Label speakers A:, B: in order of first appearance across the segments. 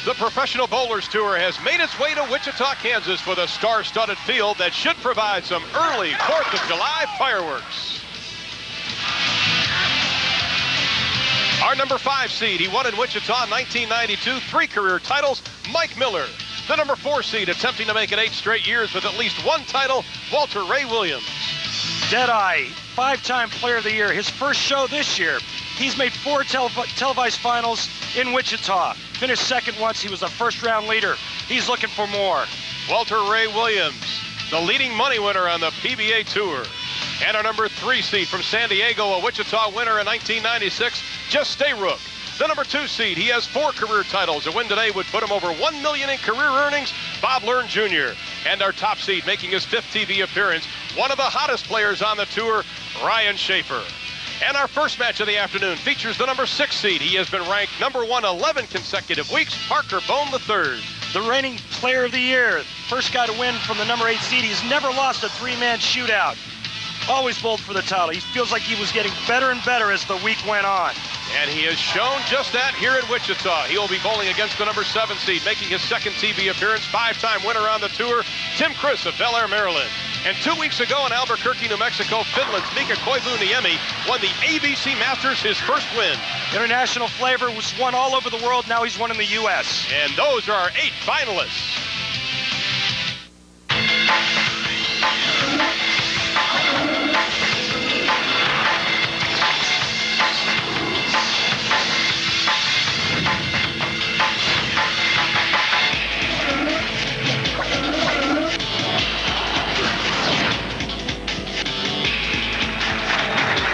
A: The Professional Bowlers Tour has made its way to Wichita, Kansas with a star-studded field that should provide some early 4th of July fireworks. Our number 5 seed, he won in Wichita in 1992, 3 career titles, Mike Miller. The number 4 seed, attempting to make it 8 straight years with at least 1 title, Walter Ray Williams.
B: Deadeye, 5-time Player of the Year, his first show this year. He's made 4 televised finals in Wichita. Finished second once, he was a first-round leader. He's looking for more.
A: Walter Ray Williams, the leading money winner on the PBA Tour. And our number 3 seed from San Diego, a Wichita winner in 1996, Jess Stayrook. The number 2 seed, he has 4 career titles. A win today would put him over $1 million in career earnings, Bob Learn Jr. And our top seed, making his 5th TV appearance, one of the hottest players on the tour, Ryan Shafer. And our first match of the afternoon features the number 6 seed. He has been ranked number 1 11 consecutive weeks, Parker Bohn III.
B: The reigning Player of the Year, first guy to win from the number 8 seed. He's never lost a 3-man shootout. Always bowled for the title. He feels like he was getting better and better as the week went on.
A: And he has shown just that here in Wichita. He will be bowling against the number 7 seed, making his 2nd TV appearance, 5-time winner on the tour, Criss of Bel Air, Maryland. And 2 weeks ago in Albuquerque, New Mexico, Finland's Mika Koivuniemi won the ABC Masters, his first win.
B: International flavor, was won all over the world. Now he's won in the U.S.
A: And those are our 8 finalists.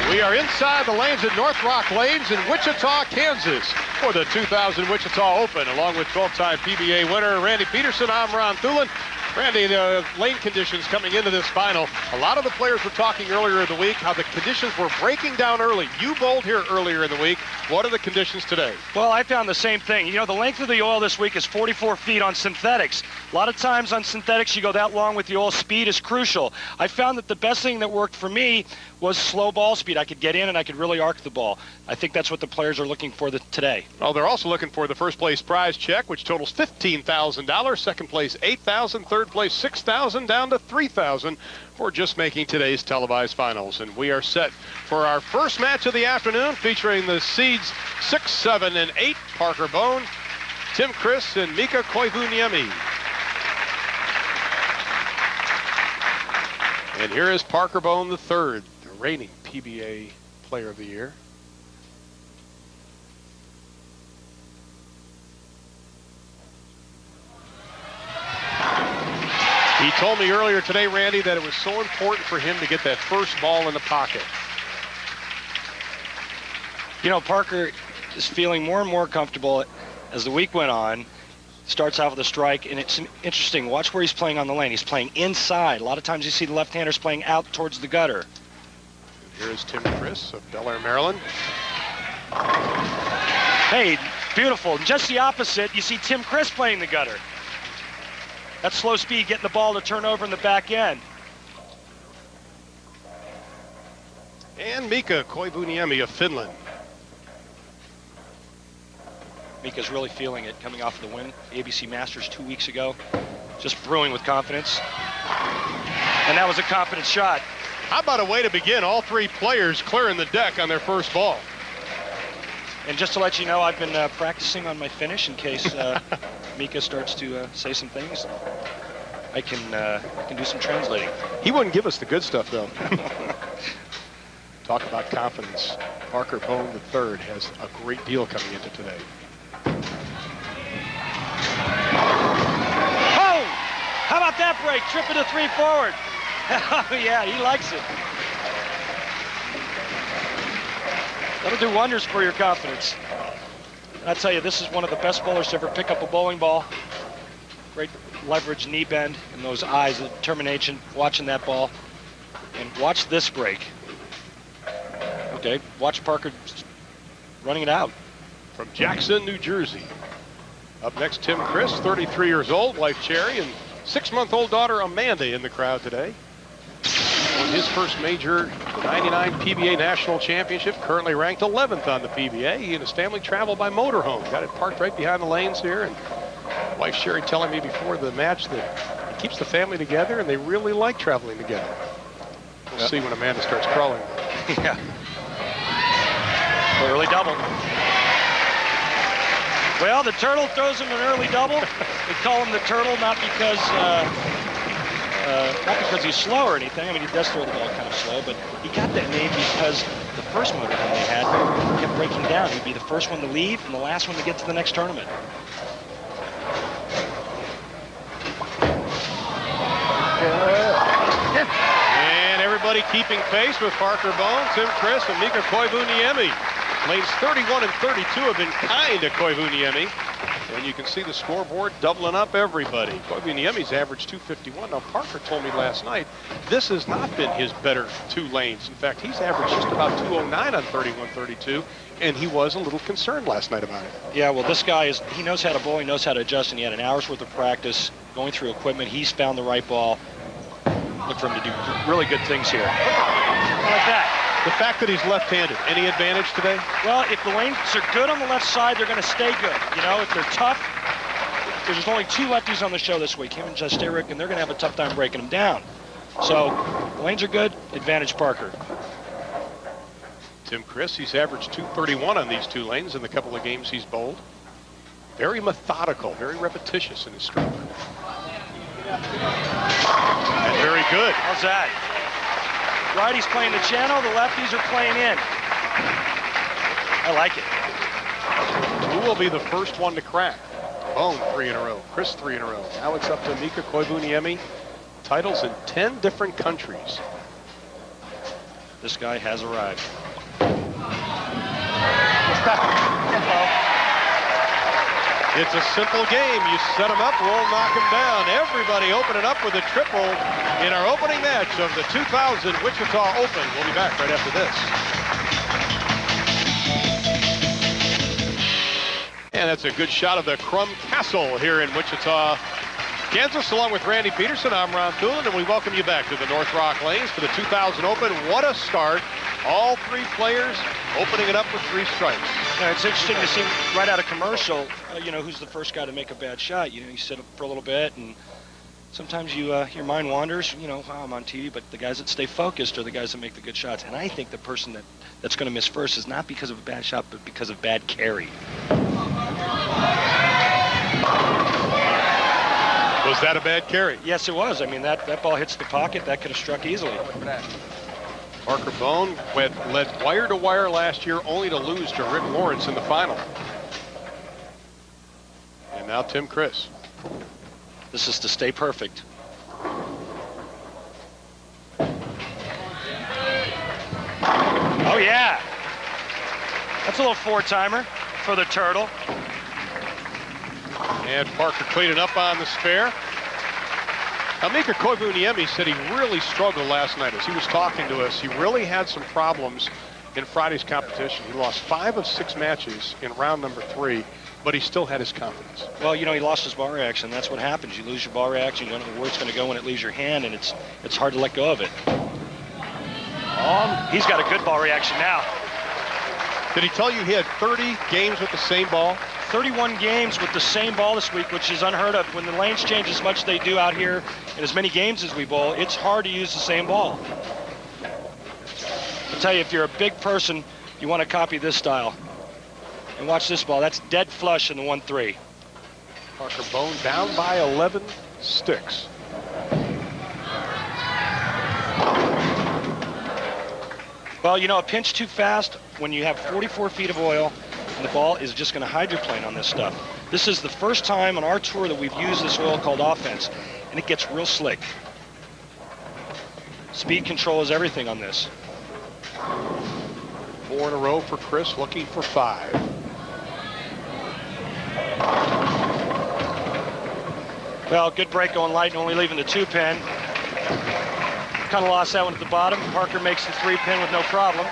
A: We are inside the lanes at North Rock Lanes in Wichita, Kansas for the 2000 Wichita Open, along with 12-time PBA winner Randy Peterson. I'm Ron Thulin. Randy, the lane conditions coming into this final. A lot of the players were talking earlier in the week how the conditions were breaking down early. You bowled here earlier in the week. What are the conditions today?
B: Well, I found the same thing. You know, the length of the oil this week is 44 feet on synthetics. A lot of times on synthetics, you go that long with the oil. Speed is crucial. I found that the best thing that worked for me was slow ball speed. I could get in and I could really arc the ball. I think that's what the players are looking for today.
A: Well, they're also looking for the first place prize check, which totals $15,000. Second place, $8,000. Third place, $6,000, down to $3,000 for just making today's televised finals. And we are set for our first match of the afternoon, featuring the seeds 6, 7, and 8, Parker Bohn, Criss, and Mika Koivuniemi. And here is Parker Bohn III, the reigning PBA Player of the Year. He told me earlier today, Randy, that it was so important for him to get that first ball in the pocket.
B: You know, Parker is feeling more and more comfortable as the week went on. Starts out with a strike, and it's interesting. Watch where he's playing on the lane. He's playing inside. A lot of times you see the left-handers playing out towards the gutter.
A: Here is Criss of Bel Air, Maryland.
B: Hey, beautiful. Just the opposite, you see Criss playing the gutter. That's slow speed, getting the ball to turn over in the back end.
A: And Mika Koivuniemi of Finland.
B: Mika's really feeling it, coming off the win, ABC Masters 2 weeks ago. Just brewing with confidence. And that was a confident shot.
A: How about a way to begin? All 3 players clearing the deck on their first ball.
B: And just to let you know, I've been practicing on my finish in case Mika starts to say some things. I can do some translating.
A: He wouldn't give us the good stuff, though. Talk about confidence. Parker Bohn III has a great deal coming into today.
B: Oh! How about that break? Tripping to 3 forward. Oh, yeah, he likes it. That'll do wonders for your confidence. I tell you, this is one of the best bowlers to ever pick up a bowling ball. Great leverage, knee bend, and those eyes, the determination, watching that ball. And watch this break. Okay, watch Parker running it out.
A: From Jackson, New Jersey. Up next, Criss, 33 years old, wife Cherry, and 6-month-old daughter Amanda in the crowd today. Won his first major, the 99 PBA National Championship, currently ranked 11th on the PBA. He and his family travel by motorhome. Got it parked right behind the lanes here, and Wife Sherry telling me before the match that it keeps the family together and they really like traveling together. We'll see when Amanda starts crawling.
B: Yeah. Early double. Well, the turtle throws him an early double. They call him the turtle not because he's slow or anything. I mean, he does throw the ball kind of slow, but he got that name because the first motor home they had kept breaking down. He'd be the first one to leave and the last one to get to the next tournament.
A: And everybody keeping pace with Parker Bohn, Tim Criss, and Mika Koivuniemi. Lanes 31 and 32 have been kind to Koivuniemi. And you can see the scoreboard doubling up everybody. Koivuniemi's averaged 251. Now, Parker told me last night this has not been his better 2 lanes. In fact, he's averaged just about 209 on 31-32, and he was a little concerned last night about it.
B: Yeah, well, this guy he knows how to bowl, he knows how to adjust, and he had an hour's worth of practice going through equipment. He's found the right ball. Look for him to do really good things here. Like that.
A: The fact that he's left-handed, any advantage today?
B: Well, if the lanes are good on the left side, they're going to stay good. You know, if they're tough, there's only 2 lefties on the show this week, him and Jess Stayrook, and they're going to have a tough time breaking them down. So, the lanes are good, advantage Parker.
A: Tim Criss, he's averaged 231 on these 2 lanes in the couple of games he's bowled. Very methodical, very repetitious in his stroke. And very good.
B: How's that? Righties playing the channel, the lefties are playing in. I like it.
A: Who will be the first one to crack? Bohn 3 in a row, Criss 3 in a row. Now it's up to Mika Koivuniemi. Titles in 10 different countries.
B: This guy has arrived.
A: It's a simple game. You set them up, roll, knock them down. Everybody opening up with a triple in our opening match of the 2000 Wichita Open. We'll be back right after this. And that's a good shot of the Crum Castle here in Wichita, Kansas. Along with Randy Peterson, I'm Ron Thulin, and we welcome you back to the North Rock Lanes for the 2000 Open. What a start. All 3 players opening it up with 3 strikes.
B: Yeah, it's interesting to see right out of commercial, you know, who's the first guy to make a bad shot. You know, you sit up for a little bit, and sometimes your mind wanders. You know, I'm on TV, but the guys that stay focused are the guys that make the good shots. And I think the person that's going to miss first is not because of a bad shot, but because of bad carry.
A: Was that a bad carry?
B: Yes, it was. I mean, that ball hits the pocket. That could have struck easily.
A: Parker Bohn led wire to wire last year, only to lose to Rick Lawrence in the final. And now Tim Criss.
B: This is to stay perfect. Oh, yeah. That's a little 4-timer for the turtle.
A: And Parker cleaning up on the spare. Now, Mika Koivuniemi said he really struggled last night. As he was talking to us, he really had some problems in Friday's competition. He lost 5 of 6 matches in round number 3, but he still had his confidence.
B: Well, you know, he lost his ball reaction. That's what happens. You lose your ball reaction. You don't know where it's going to go when it leaves your hand, and it's hard to let go of it. He's got a good ball reaction now.
A: Did he tell you he had 30 games with the same ball?
B: 31 games with the same ball this week, which is unheard of. When the lanes change as much as they do out here in as many games as we bowl, it's hard to use the same ball. I'll tell you, if you're a big person, you want to copy this style. And watch this ball. That's dead flush in the 1-3.
A: Parker Bohn down by 11 sticks.
B: Well, you know, a pinch too fast when you have 44 feet of oil, and the ball is just going to hydroplane on this stuff. This is the first time on our tour that we've used this oil called offense, and it gets real slick. Speed control is everything on this.
A: 4 in a row for Criss, looking for 5.
B: Well, good break going light and only leaving the 2-pin. Kind of lost that one at the bottom. Parker makes the 3-pin with no problem.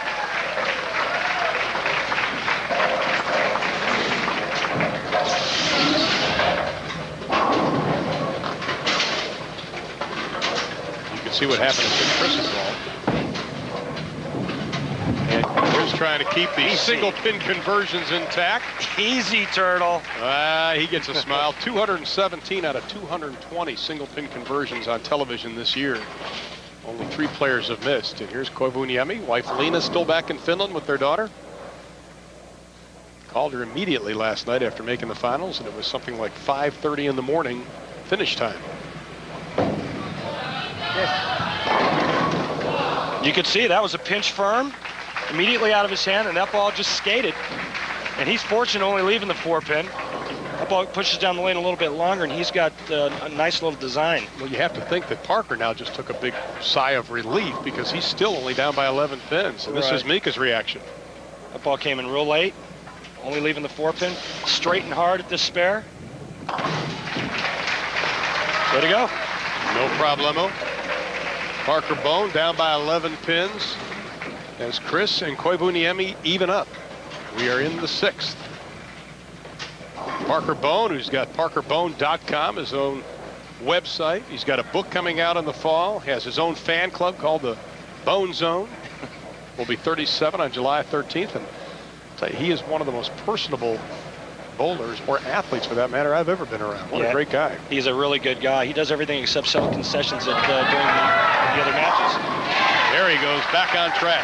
A: You can see what happened to Criss's ball. And here's trying to keep the single pin conversions intact.
B: Easy, Turtle.
A: He gets a smile. 217 out of 220 single pin conversions on television this year. Only 3 players have missed. And here's Koivuniemi. Wife Lena still back in Finland with their daughter. Called her immediately last night after making the finals, and it was something like 5:30 in the morning finish time.
B: You could see that was a pinch firm immediately out of his hand, and that ball just skated. And he's fortunate only leaving the 4-pin. That ball pushes down the lane a little bit longer, and he's got a nice little design.
A: Well, you have to think that Parker now just took a big sigh of relief because he's still only down by 11 pins. And this is Mika's reaction.
B: That ball came in real late, only leaving the 4-pin. Straight and hard at this spare. Way to go.
A: No problemo. Parker Bohn down by 11 pins as Criss and Koivuniemi even up. We are in the 6th. Parker Bohn, who's got parkerbohn.com, his own website. He's got a book coming out in the fall. Has his own fan club called the Bohn Zone. Will be 37 on July 13th. And I'll tell you, he is one of the most personable bowlers, or athletes for that matter, I've ever been around. What a great guy.
B: He's a really good guy. He does everything except sell concessions during the other matches.
A: There he goes, back on track.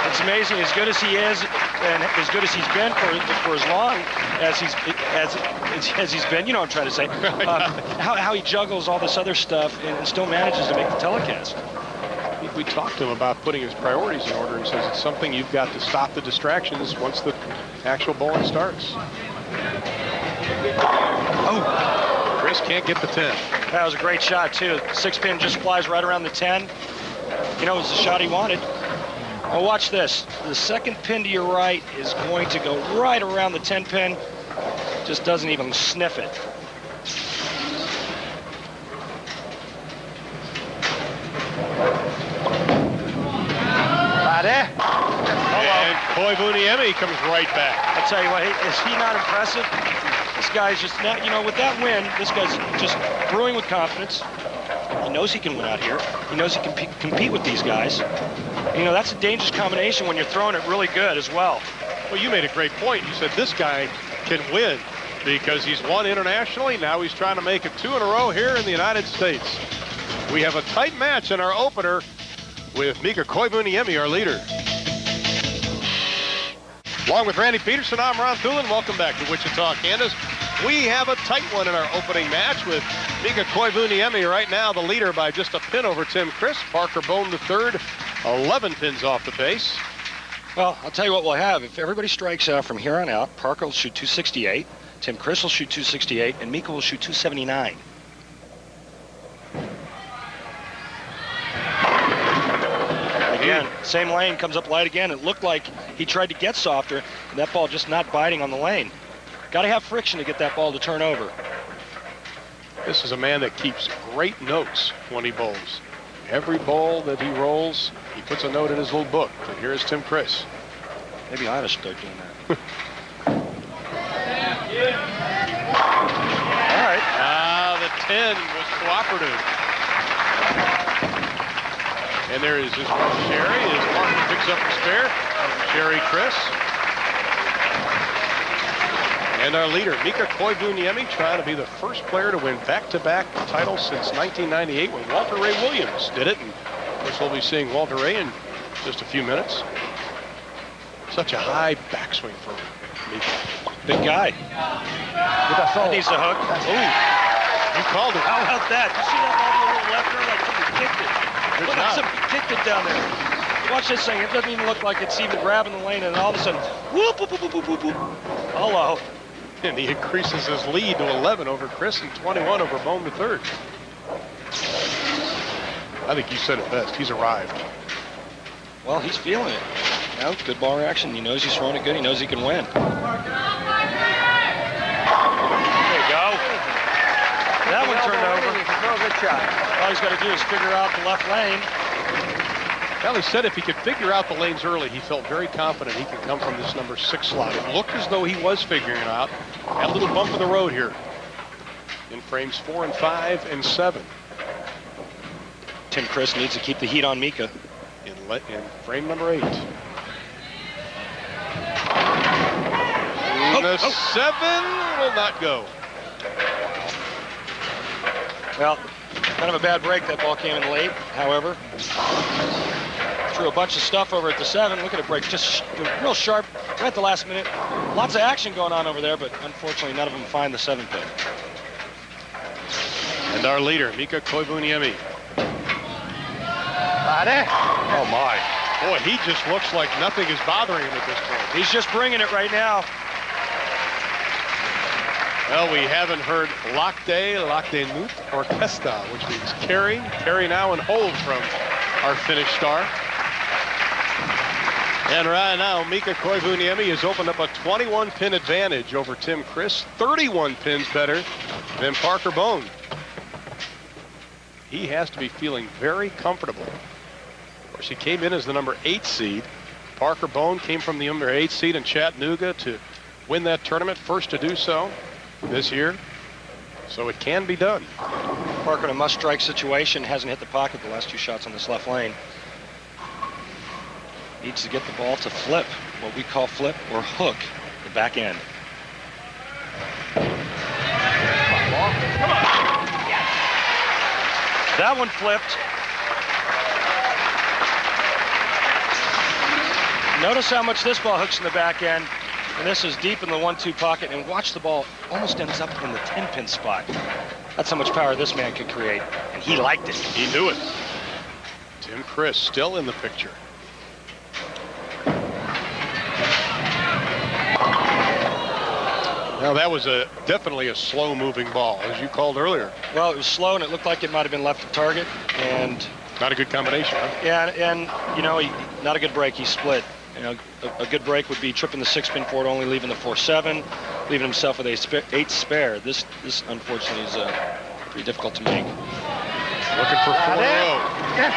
B: It's amazing, as good as he is, and as good as he's been for as long as he's been. You know what I'm trying to say. How he juggles all this other stuff and still manages to make the telecast.
A: We talked to him about putting his priorities in order, and says it's something you've got to stop the distractions once the actual bowling starts. Oh, Criss can't get the 10.
B: That was a great shot too. 6-pin just flies right around the 10. You know, it was the shot he wanted. Well, watch this. The 2nd pin to your right is going to go right around the 10-pin. Just doesn't even sniff it.
A: And Koivuniemi comes right back.
B: I tell you what, is he not impressive? This guy's just not, you know, with that win, this guy's just brewing with confidence. He knows he can win out here. He knows he can compete with these guys. You know, that's a dangerous combination when you're throwing it really good as well.
A: Well, you made a great point. You said this guy can win because he's won internationally. Now he's trying to make it 2 in a row here in the United States. We have a tight match in our opener with Mika Koivuniemi, our leader. Along with Randy Peterson, I'm Ron Thulin. Welcome back to Wichita, Kansas. We have a tight one in our opening match with Mika Koivuniemi right now the leader by just a pin over Tim Criss. Parker Bohn the 3rd, 11 pins off the pace.
B: Well, I'll tell you what we'll have. If everybody strikes out from here on out, Parker will shoot 268, Tim Criss will shoot 268, and Mika will shoot 279. Again, same lane, comes up light again. It looked like he tried to get softer, and that ball just not biting on the lane. Got to have friction to get that ball to turn over.
A: This is a man that keeps great notes when he bowls. Every ball that he rolls, he puts a note in his little book. And here's Tim Criss.
B: Maybe I ought to start doing that. All right.
A: The 10 was cooperative. And there is his wife, Sherry. His partner picks up the spare. Sherry Criss. And our leader, Mika Koivuniemi, trying to be the first player to win back-to-back titles since 1998 when Walter Ray Williams did it. And of course, we'll be seeing Walter Ray in just a few minutes. Such a high backswing for Mika.
B: Big guy. That needs a hook.
A: Ooh, you called it.
B: How about that? You see that ball to the little lefter? Like somebody kicked it. Look at somebody kicked it down there. Watch this thing. It doesn't even look like it's even grabbing the lane, and all of a sudden, whoop, whoop, whoop, whoop, whoop, whoop. Hello.
A: And he increases his lead to 11 over Criss and 21 over Bohn the 3rd. I think you said it best. He's arrived.
B: Well, he's feeling it. You know, good ball reaction. He knows he's throwing it good. He knows he can win. There you go. That one turned over.
C: Good shot.
B: All he's got to do is figure out the left lane.
A: Well, he said if he could figure out the lanes early, he felt very confident he could come from this number 6 slot. It looked as though he was figuring it out. Had a little bump in the road here in frames 4 and 5 and 7.
B: Tim Criss needs to keep the heat on Mika.
A: In frame number 8. a 7 will not go.
B: Well, kind of a bad break. That ball came in late, however. Threw a bunch of stuff over at the 7. Look at it break, just real sharp, right at the last minute. Lots of action going on over there, but unfortunately none of them find the 7 pin.
A: And our leader, Mika Koivuniemi.
B: Oh my.
A: Boy, he just looks like nothing is bothering him at this point.
B: He's just bringing it right now.
A: Well, we haven't heard Lakte Nut Orkesta, which means carry now and hold from our Finnish star. And right now, Mika Koivuniemi has opened up a 21-pin advantage over Tim Criss, 31 pins better than Parker Bohn. He has to be feeling very comfortable. Of course, he came in as the number 8 seed. Parker Bohn came from the number 8 seed in Chattanooga to win that tournament, first to do so this year. So it can be done.
B: Parker in a must-strike situation, hasn't hit the pocket the last 2 shots on this left lane. Needs to get the ball to flip, what we call flip or hook, the back end. Come on. That one flipped. Notice how much this ball hooks in the back end. And this is deep in the 1-2 pocket. And watch the ball almost ends up in the 10-pin spot. That's how much power this man could create. And he liked it.
A: He knew it. Tim Criss still in the picture. Now that was definitely a slow-moving ball, as you called earlier.
B: Well, it was slow, and it looked like it might have been left of target, and
A: not a good combination, huh?
B: Yeah, and you know, not a good break. He split. You know, a good break would be tripping the 6-pin forward, only leaving the 4-7, leaving himself with a 8 spare. This unfortunately is pretty difficult to make.
A: Looking for 4 in a row. Yeah.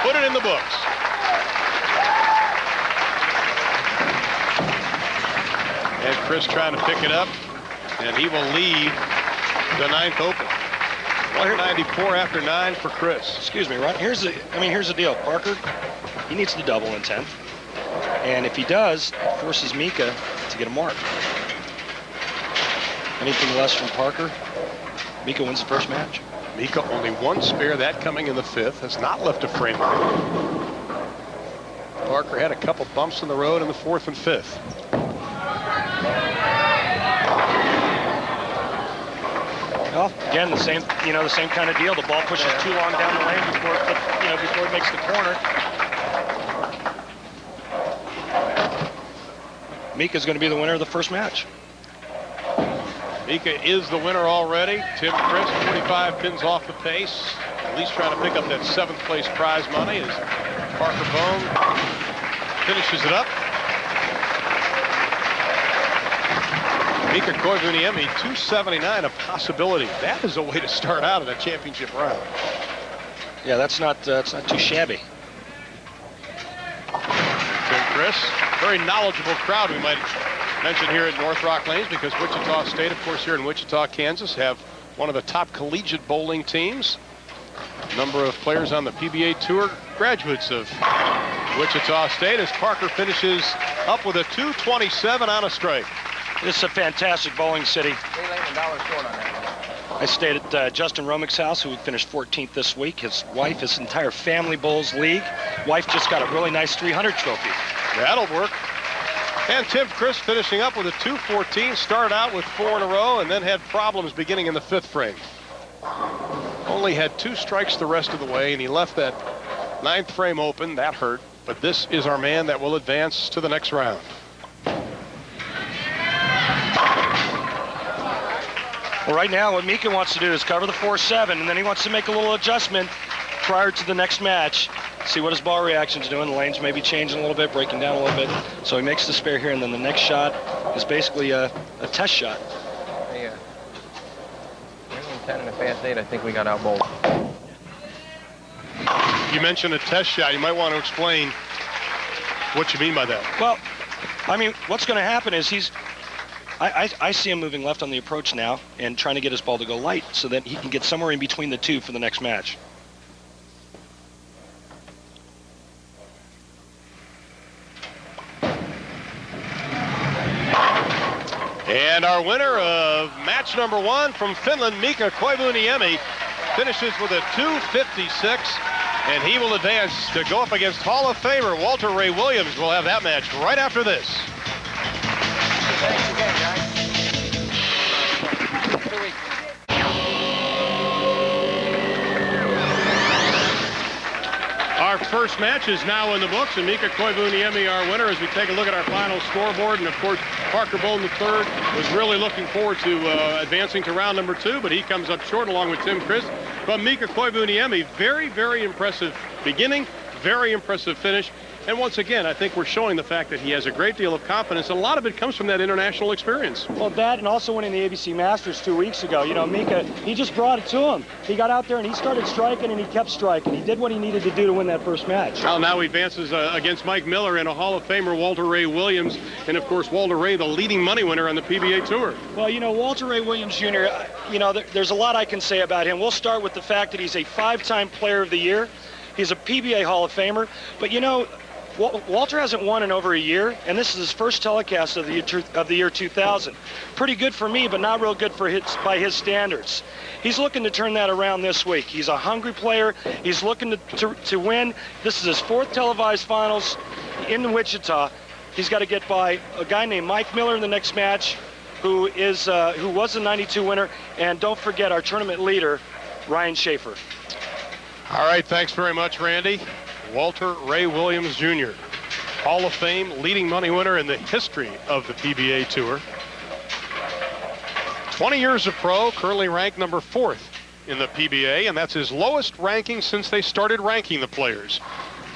A: Put it in the books. And Criss trying to pick it up, and he will lead the 9th open. 194 after 9 for Criss.
B: Excuse me, Ron. Here's the deal. Parker, he needs to double in 10th, and if he does, it forces Mika to get a mark. Anything less from Parker, Mika wins the first match.
A: Mika only 1 spare, that coming in the 5th. Has not left a frame. Parker had a couple bumps in the road in the 4th and 5th.
B: Well, again, the same kind of deal. The ball pushes too long down the lane before it makes the corner. Mika's going to be the winner of the first match.
A: Mika is the winner already. Tim Criss, 45 pins off the pace. At least trying to pick up that 7th place prize money as Parker Bohn finishes it up. Mika Koivuniemi, 279, a possibility. That is a way to start out in a championship round.
B: Yeah, that's not too shabby.
A: Tim Criss, very knowledgeable crowd we might mention here at North Rock Lanes, because Wichita State, of course, here in Wichita, Kansas, have one of the top collegiate bowling teams. A number of players on the PBA Tour, graduates of Wichita State, as Parker finishes up with a 227 on a strike.
B: This is a fantastic bowling city. I stayed at Justin Romick's house, who finished 14th this week. His wife, his entire family bowls league. Wife just got a really nice 300 trophy.
A: That'll work. And Tim Criss finishing up with a 214. Started out with 4 in a row and then had problems beginning in the 5th frame. Only had 2 strikes the rest of the way, and he left that 9th frame open. That hurt. But this is our man that will advance to the next round.
B: Well, right now, what Mika wants to do is cover the 4-7, and then he wants to make a little adjustment prior to the next match. See what his ball reaction's doing. The lane's maybe changing a little bit, breaking down a little bit. So he makes the spare here, and then the next shot is basically a test shot.
C: Hey, 10 and a fast 8, I think we got out bowled.
A: You mentioned a test shot. You might want to explain what you mean by that.
B: Well, I mean, what's going to happen is I see him moving left on the approach now and trying to get his ball to go light so that he can get somewhere in between the 2 for the next match.
A: And our winner of match number 1 from Finland, Mika Koivuniemi, finishes with a 256, and he will advance to go up against Hall of Famer Walter Ray Williams. We'll have that match right after this.
C: Thanks again, guys.
D: Our first match is now in the books, and Mika Koivuniemi, our winner, as we take a look at our final scoreboard. And of course, Parker Bohn III was really looking forward to advancing to round number 2, but he comes up short along with Tim Criss. But Mika Koivuniemi, very, very impressive beginning, very impressive finish. And once again, I think we're showing the fact that he has a great deal of confidence, and a lot of it comes from that international experience.
B: Well, that and also winning the ABC Masters 2 weeks ago. You know, Mika, he just brought it to him. He got out there and he started striking, and he kept striking. He did what he needed to do to win that first match.
D: Well, now he advances against Mike Miller and a Hall of Famer, Walter Ray Williams. And, of course, Walter Ray, the leading money winner on the PBA Tour.
B: Well, you know, Walter Ray Williams Jr., you know, there's a lot I can say about him. We'll start with the fact that he's a 5-time Player of the Year. He's a PBA Hall of Famer. But, you know, Walter hasn't won in over a year, and this is his first telecast of the year 2000. Pretty good for me, but not real good by his standards. He's looking to turn that around this week. He's a hungry player. He's looking to win. This is his 4th televised finals in Wichita. He's got to get by a guy named Mike Miller in the next match, who was the 92 winner, and don't forget our tournament leader, Ryan Shafer.
A: All right, thanks very much, Randy. Walter Ray Williams Jr., Hall of Fame, leading money winner in the history of the PBA Tour. 20 years of pro, currently ranked number 4th in the PBA, and that's his lowest ranking since they started ranking the players.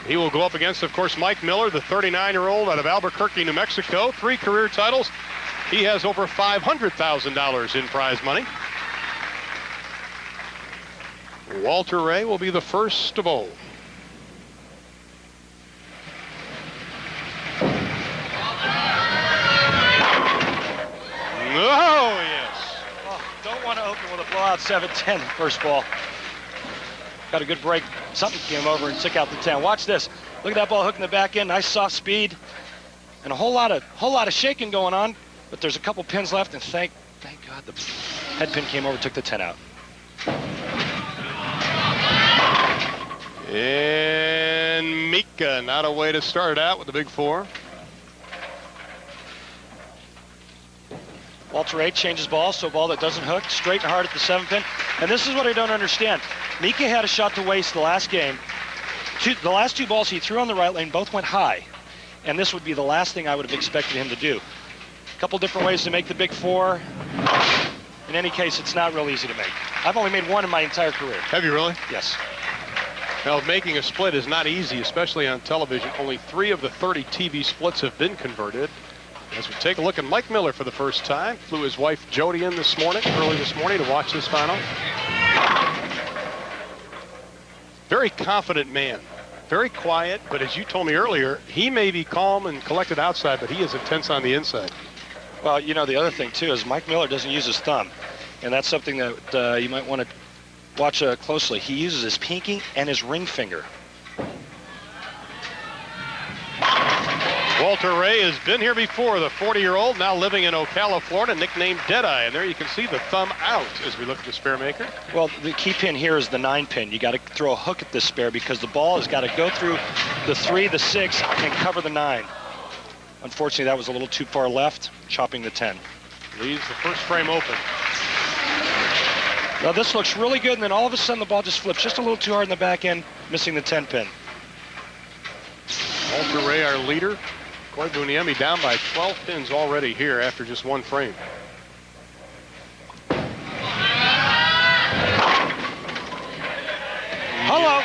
A: He will go up against, of course, Mike Miller, the 39-year-old out of Albuquerque, New Mexico. 3 career titles. He has over $500,000 in prize money. Walter Ray will be the first to bowl. Oh, yes.
B: Oh, don't want to open with a blowout 7-10 first ball. Got a good break. Something came over and took out the 10. Watch this. Look at that ball hooking the back end. Nice soft speed. And a whole lot of shaking going on. But there's a couple pins left, and thank God the head pin came over, took the 10 out.
A: And Mika, not a way to start it out with the big 4.
B: Walter Ray changes ball, so a ball that doesn't hook, straight and hard at the 7 pin. And this is what I don't understand. Mika had a shot to waste the last game. The last 2 balls he threw on the right lane both went high. And this would be the last thing I would have expected him to do. A couple different ways to make the big 4. In any case, it's not real easy to make. I've only made 1 in my entire career.
A: Have you really?
B: Yes.
A: Now, making a split is not easy, especially on television. Only 3 of the 30 TV splits have been converted. As we take a look at Mike Miller for the first time, flew his wife Jody in early this morning to watch this final. Very confident man, very quiet, but as you told me earlier, he may be calm and collected outside, but he is intense on the inside.
B: Well, you know, the other thing too is Mike Miller doesn't use his thumb, and that's something that you might want to watch closely. He uses his pinky and his ring finger.
A: Walter Ray has been here before, the 40-year-old, now living in Ocala, Florida, nicknamed Deadeye. And there you can see the thumb out as we look at the spare maker.
B: Well, the key pin here is the 9 pin. You got to throw a hook at this spare because the ball has got to go through the 3, the 6, and cover the 9. Unfortunately, that was a little too far left, chopping the 10.
A: Leaves the first frame open.
B: Now this looks really good, and then all of a sudden the ball just flips just a little too hard in the back end, missing the 10 pin.
A: Walter Ray, our leader. Koivuniemi down by 12 pins already here after just 1 frame.
B: Hello.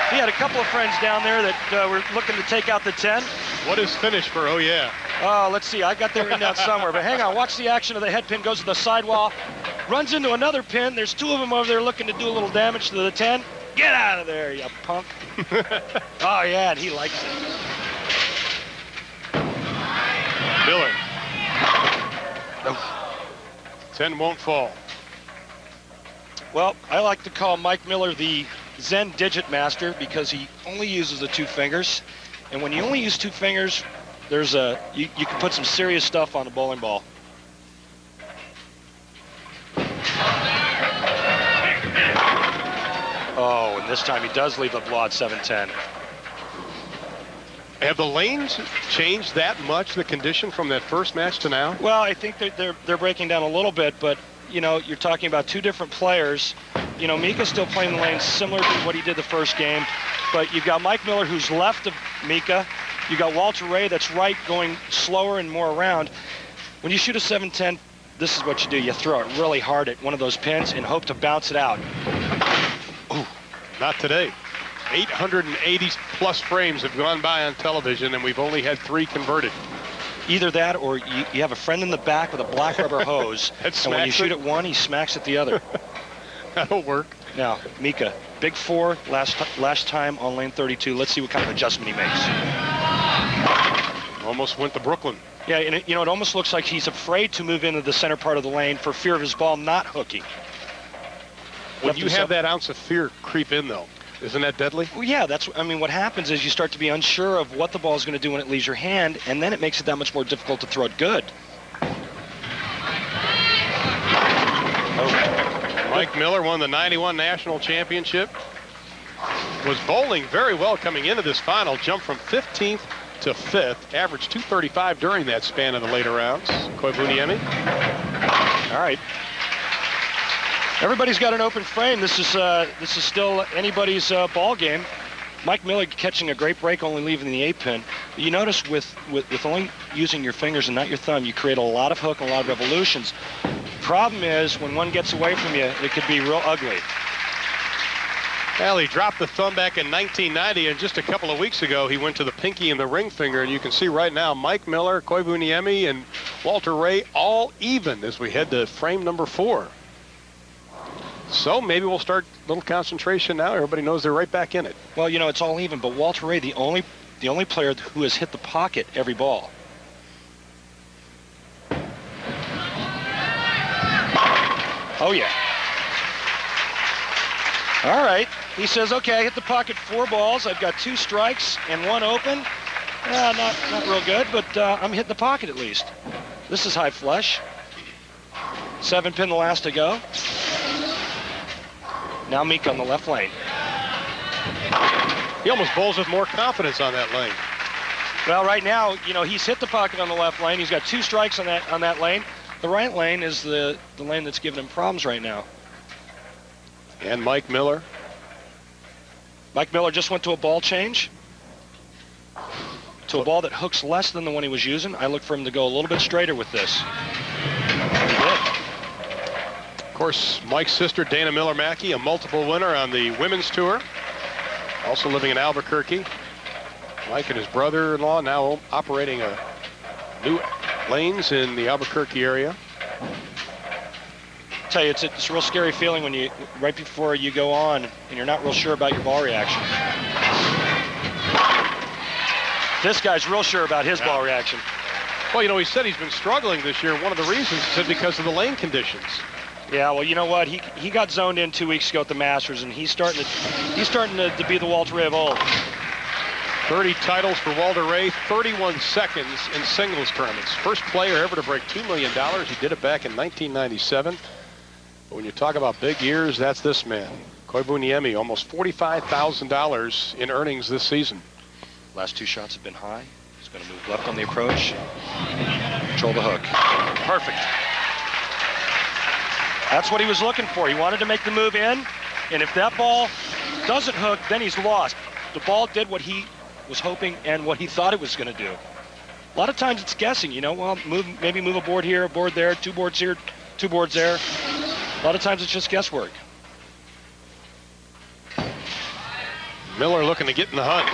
B: He had a couple of friends down there that were looking to take out the 10.
A: What is finish for oh yeah?
B: Let's see. I got their written down somewhere, but hang on. Watch the action of the head pin. Goes to the sidewall, runs into another pin. There's 2 of them over there looking to do a little damage to the 10. Get out of there, you punk. Oh, yeah, and he likes it.
A: Miller. 10 won't fall.
B: Well, I like to call Mike Miller the Zen digit master because he only uses the 2 fingers. And when you only use 2 fingers, There's you can put some serious stuff on a bowling ball. Oh, and this time he does leave the ball at 7-10.
A: Have the lanes changed that much, the condition from that first match to now?
B: Well, I think they're breaking down a little bit, but you know, you're talking about two different players. You know, Mika's still playing the lanes similar to what he did the first game, but you've got Mike Miller who's left of Mika. You got Walter Ray that's right, going slower and more around. When you shoot a 7-10, this is what you do. You throw it really hard at one of those pins and hope to bounce it out.
A: Ooh, not today. 880 plus frames have gone by on television, and we've only had 3 converted.
B: Either that, or you have a friend in the back with a black rubber hose, and when you shoot at one, he smacks at the other.
A: That'll work.
B: Now, Mika, big 4 last time on lane 32. Let's see what kind of adjustment he makes.
A: Almost went to Brooklyn.
B: Yeah, and it almost looks like he's afraid to move into the center part of the lane for fear of his ball not hooking.
A: When you have that ounce of fear creep in, though, isn't that deadly?
B: Well, yeah, what happens is you start to be unsure of what the ball is going to do when it leaves your hand, and then it makes it that much more difficult to throw it good.
A: Mike Miller won the 91 National Championship. Was bowling very well coming into this final. Jumped from 15th to 5th. Averaged 235 during that span in the later rounds. Koivuniemi.
B: All right. Everybody's got an open frame. This is still anybody's ball game. Mike Miller catching a great break, only leaving the 8-pin. You notice with only using your fingers and not your thumb, you create a lot of hook and a lot of revolutions. Problem is, when one gets away from you, it could be real ugly.
A: Well, he dropped the thumb back in 1990, and just a couple of weeks ago, he went to the pinky and the ring finger, and you can see right now, Mike Miller, Koivuniemi, and Walter Ray all even as we head to frame number 4. So maybe we'll start a little concentration now. Everybody knows they're right back in it.
B: Well, you know, it's all even, but Walter Ray, the only player who has hit the pocket every ball. Oh, yeah. All right. He says, okay, I hit the pocket 4 balls. I've got 2 strikes and 1 open. Not real good, but I'm hitting the pocket at least. This is high flush. 7-pin the last to go. Now Mika on the left lane.
A: He almost bowls with more confidence on that lane.
B: Well, right now, you know, he's hit the pocket on the left lane. He's got 2 strikes on that lane. The right lane is the lane that's giving him problems right now.
A: And Mike Miller.
B: Mike Miller just went to a ball change. To a ball that hooks less than the one he was using. I look for him to go a little bit straighter with this. He did.
A: Of course, Mike's sister, Dana Miller-Mackey, a multiple winner on the women's tour. Also living in Albuquerque. Mike and his brother-in-law now operating a new lanes in the Albuquerque area.
B: I tell you, it's a real scary feeling when you, right before you go on, and you're not real sure about your ball reaction. This guy's real sure about his ball reaction.
A: Well, you know, he said he's been struggling this year. One of the reasons he said because of the lane conditions.
B: Yeah, well, you know what? He got zoned in 2 weeks ago at the Masters, and he's starting to be the Walter Ray of old.
A: 30 titles for Walter Ray, 31 seconds in singles tournaments. First player ever to break $2 million. He did it back in 1997. But when you talk about big years, that's this man. Koivuniemi, almost $45,000 in earnings this season.
B: Last 2 shots have been high. He's going to move left on the approach. Control the hook. Perfect. That's what he was looking for. He wanted to make the move in, and if that ball doesn't hook, then he's lost. The ball did what he was hoping and what he thought it was going to do. A lot of times it's guessing, you know, well, maybe move a board here, a board there, 2 boards here, 2 boards there. A lot of times it's just guesswork.
A: Miller looking to get in the hunt.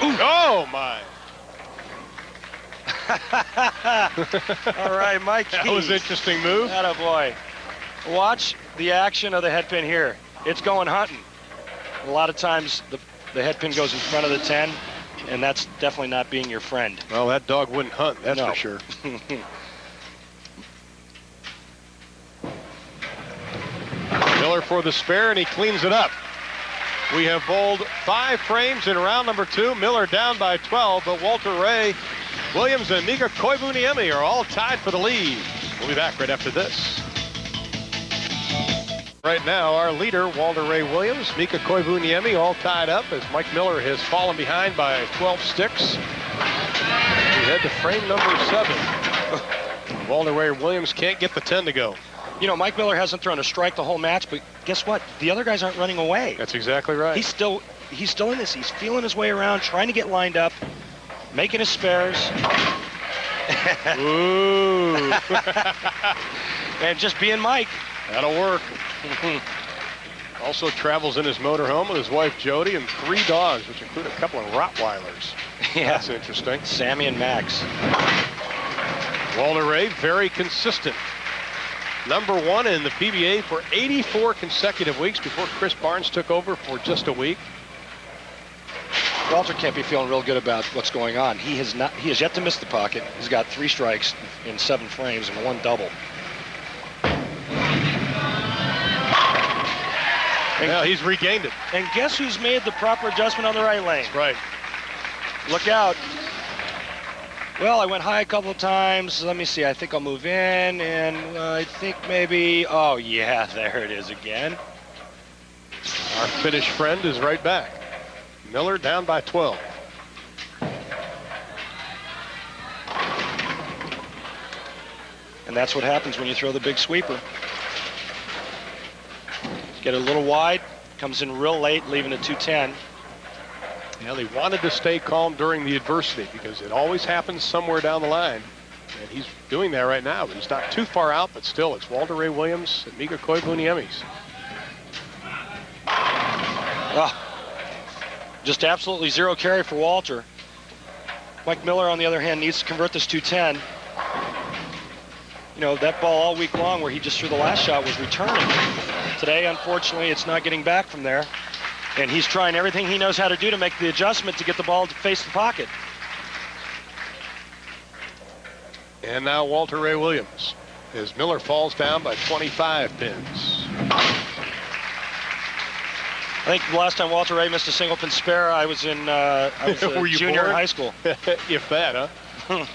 A: Ooh. Oh, my.
B: All right, Mike.
A: That was an interesting move.
B: Attaboy. Watch the action of the head pin here. It's going hunting. A lot of times the head pin goes in front of the 10, and that's definitely not being your friend.
A: Well, that dog wouldn't hunt, that's for sure. Miller for the spare, and he cleans it up. We have bowled 5 frames in round number 2. Miller down by 12, but Walter Ray Williams and Mika Koivuniemi are all tied for the lead. We'll be back right after this. Right now, our leader, Walter Ray Williams, Mika Koivuniemi, all tied up as Mike Miller has fallen behind by 12 sticks. We head to frame number 7. Walter Ray Williams can't get the 10 to go.
B: You know, Mike Miller hasn't thrown a strike the whole match, but guess what? The other guys aren't running away.
A: That's exactly right.
B: He's still in this. He's feeling his way around, trying to get lined up, making his spares.
A: Ooh.
B: And just being Mike.
A: That'll work. Also travels in his motorhome with his wife Jody and 3 dogs, which include a couple of Rottweilers.
B: Yeah.
A: That's interesting.
B: Sammy and Max.
A: Walter Ray, very consistent. Number 1 in the PBA for 84 consecutive weeks before Chris Barnes took over for just a week.
B: Walter can't be feeling real good about what's going on. He has yet to miss the pocket. He's got 3 strikes in 7 frames and 1 double.
A: Well, he's regained it.
B: And guess who's made the proper adjustment on the right lane?
A: That's right.
B: Look out. Well, I went high a couple of times. Let me see. I think I'll move in, and I think maybe... Oh, yeah, there it is again.
A: Our Finnish friend is right back. Miller down by 12.
B: And that's what happens when you throw the big sweeper. Get it a little wide, comes in real late, leaving it 210.
A: Yeah, they wanted to stay calm during the adversity because it always happens somewhere down the line. And he's doing that right now. He's not too far out, but still, it's Walter Ray Williams and Mika Koivuniemi's.
B: Just absolutely 0 carry for Walter. Mike Miller, on the other hand, needs to convert this 210. You know, that ball all week long where he just threw the last shot was returning. Today, unfortunately, it's not getting back from there. And he's trying everything he knows how to do to make the adjustment to get the ball to face the pocket.
A: And now Walter Ray Williams as Miller falls down by 25 pins.
B: I think the last time Walter Ray missed a single pin spare, I was in
A: Were you
B: junior in
A: born?
B: high school.
A: If that, huh?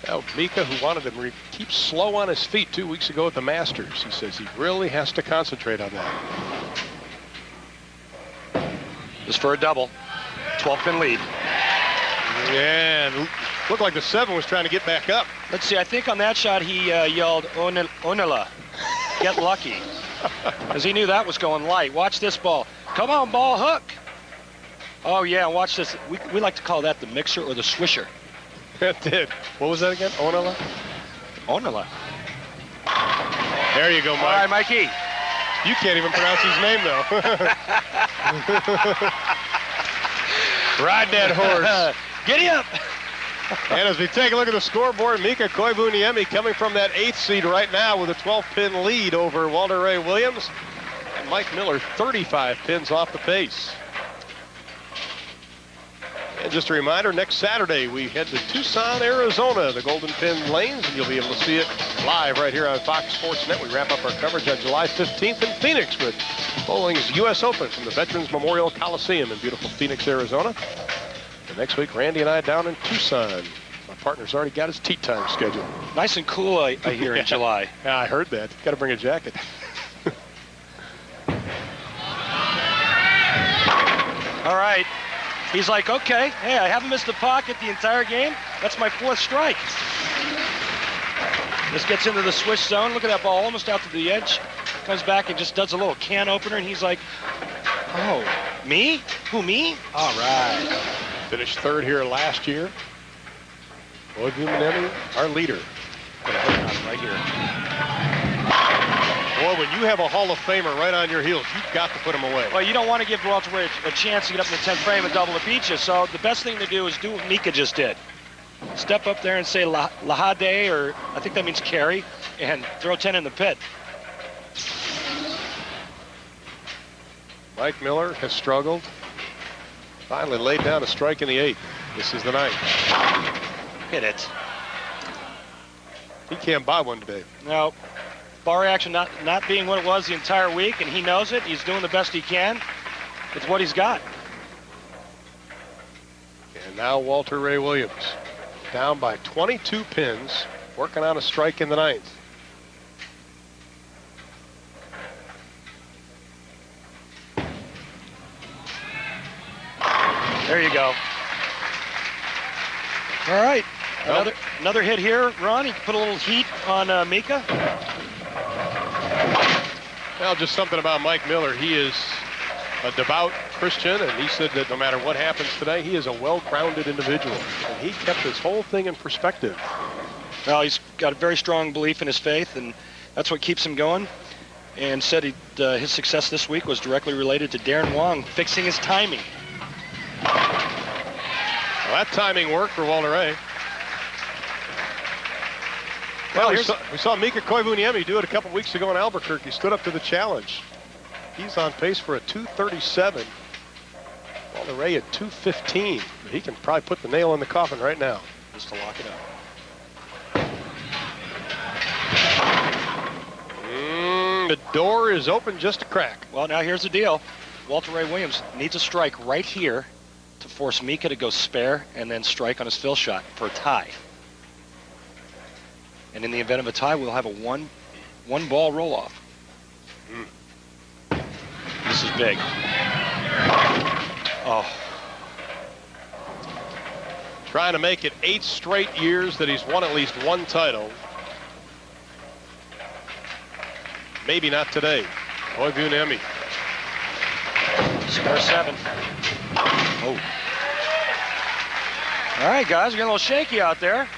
A: Now, Mika, who wanted him to keep slow on his feet 2 weeks ago at the Masters, he says he really has to concentrate on that.
B: Just for a double. 12-pin lead.
A: Yeah, and looked like the 7 was trying to get back up.
B: Let's see, I think on that shot he yelled, Onela, get lucky. Because he knew that was going light. Watch this ball. Come on, ball, hook. Oh, yeah, watch this. We like to call that the mixer or the swisher.
A: It did. What was that again? Onela?
B: Onela.
A: There you go, Mike.
B: All right, Mikey.
A: You can't even pronounce his name, though. Ride that horse.
B: Giddy up.
A: And as we take a look at the scoreboard, Mika Koivuniemi coming from that 8th seed right now with a 12-pin lead over Walter Ray Williams. And Mike Miller 35 pins off the pace. And just a reminder, next Saturday we head to Tucson, Arizona, the Golden Pin Lanes, and you'll be able to see it live right here on Fox Sports Net. We wrap up our coverage on July 15th in Phoenix with bowling's U.S. Open from the Veterans Memorial Coliseum in beautiful Phoenix, Arizona. And next week, Randy and I down in Tucson. My partner's already got his tee time scheduled.
B: Nice and cool, I hear, in July.
A: Yeah, I heard that. Got to bring a jacket.
B: All right. He's like, okay, hey, I haven't missed the pocket the entire game. That's my 4th strike. This gets into the swish zone. Look at that ball, almost out to the edge. Comes back and just does a little can opener, and he's like, oh, me? Who, me? All right.
A: Finished 3rd here last year. Koivuniemi, our leader.
B: Right here.
A: Boy, when you have a Hall of Famer right on your heels, you've got to put him away.
B: Well, you don't want to give Walter Ray a chance to get up in the 10th frame and double the beat you, so the best thing to do is do what Mika just did. Step up there and say Lahade, or I think that means carry, and throw 10 in the pit.
A: Mike Miller has struggled. Finally laid down a strike in the 8th. This is the 9th.
B: Hit it.
A: He can't buy one today.
B: No. Bar action not being what it was the entire week, and he knows it. He's doing the best he can. It's what he's got.
A: And now Walter Ray Williams. down by 22 pins, working on a strike in the 9th.
B: There you go. All right. Another hit here, Ron. You can put a little heat on Mika.
A: Well, just something about Mike Miller. He is a devout Christian, and he said that no matter what happens today, he is a well-grounded individual. And he kept this whole thing in perspective.
B: Well, he's got a very strong belief in his faith, and that's what keeps him going. And said his success this week was directly related to Darren Wong fixing his timing.
A: Well, that timing worked for Walter Ray. Well, we saw Mika Koivuniemi do it a couple weeks ago in Albuquerque. He stood up to the challenge. He's on pace for a 237. Walter Ray at 215. He can probably put the nail in the coffin right now.
B: Just to lock it up.
A: The door is open just a crack.
B: Well, now here's the deal. Walter Ray Williams needs a strike right here to force Mika to go spare and then strike on his fill shot for a tie. And in the event of a tie, we'll have a one ball roll off. This is big. Oh.
A: Trying to make it 8 straight years that he's won at least one title. Maybe not today. Koivuniemi.
B: Score 7. Oh. All right, guys, we're getting a little shaky out there.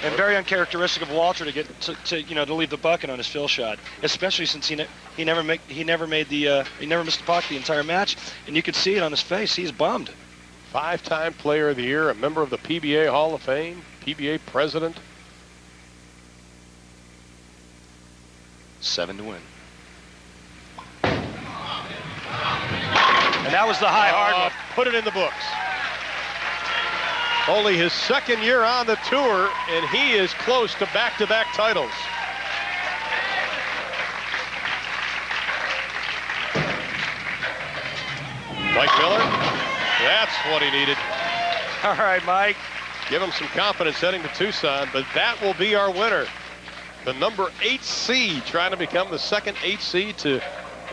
B: And very uncharacteristic of Walter to get to leave the bucket on his fill shot, especially since he never missed the puck the entire match, and you could see it on his face. He's bummed.
A: 5-time Player of the Year, a member of the PBA Hall of Fame, PBA President.
B: 7 to win. And that was the high hard one.
A: Put it in the books. Only his 2nd year on the tour, and he is close to back-to-back titles. Mike Miller, that's what he needed.
B: All right, Mike.
A: Give him some confidence heading to Tucson, but that will be our winner. The number 8 seed, trying to become the second 8 seed to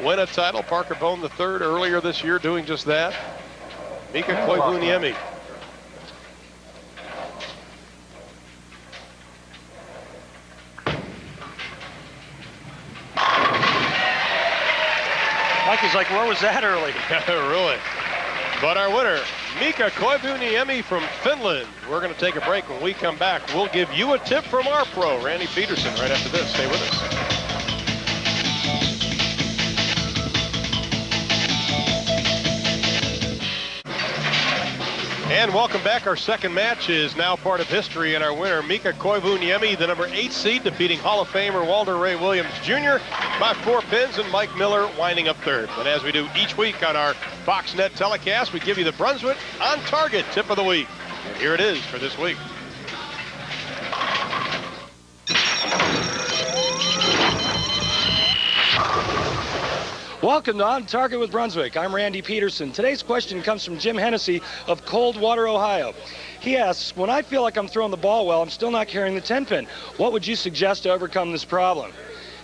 A: win a title. Parker Bohn III earlier this year doing just that. Mika Koivuniemi.
B: Mike is like, where was that early?
A: Really. But our winner, Mika Koivuniemi from Finland. We're going to take a break. When we come back, we'll give you a tip from our pro, Randy Peterson, right after this. Stay with us. And welcome back. Our second match is now part of history, and our winner, Mika Koivuniemi, the number 8 seed, defeating Hall of Famer Walter Ray Williams Jr. by 4 pins, and Mike Miller winding up 3rd. And as we do each week on our Foxnet telecast, we give you the Brunswick On Target Tip of the Week. And here it is for this week.
B: Welcome to On Target with Brunswick. I'm Randy Peterson. Today's question comes from Jim Hennessy of Coldwater, Ohio. He asks, when I feel like I'm throwing the ball well, I'm still not carrying the 10-pin. What would you suggest to overcome this problem?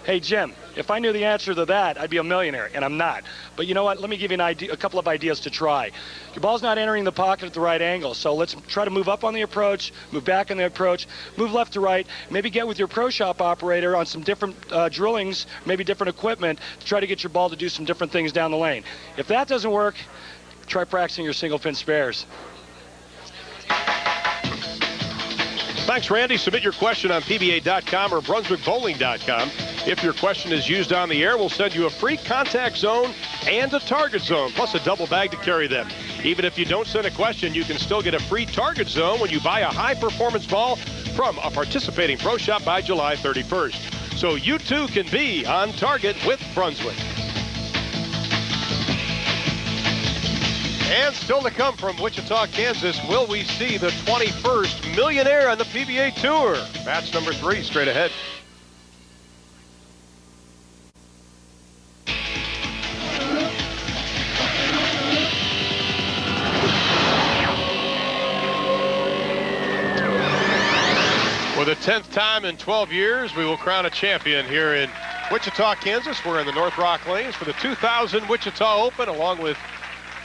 B: Hey, Jim, if I knew the answer to that, I'd be a millionaire, and I'm not. But you know what? Let me give you a couple of ideas to try. Your ball's not entering the pocket at the right angle, so let's try to move up on the approach, move back on the approach, move left to right, maybe get with your pro shop operator on some different drillings, maybe different equipment to try to get your ball to do some different things down the lane. If that doesn't work, try practicing your single pin spares.
A: Thanks, Randy. Submit your question on PBA.com or BrunswickBowling.com. If your question is used on the air, we'll send you a free contact zone and a target zone, plus a double bag to carry them. Even if you don't send a question, you can still get a free target zone when you buy a high-performance ball from a participating pro shop by July 31st. So you too can be on target with Brunswick. And still to come from Wichita, Kansas, will we see the 21st millionaire on the PBA Tour? Match number 3 straight ahead. For the 10th time in 12 years, we will crown a champion here in Wichita, Kansas. We're in the North Rock Lanes for the 2000 Wichita Open, along with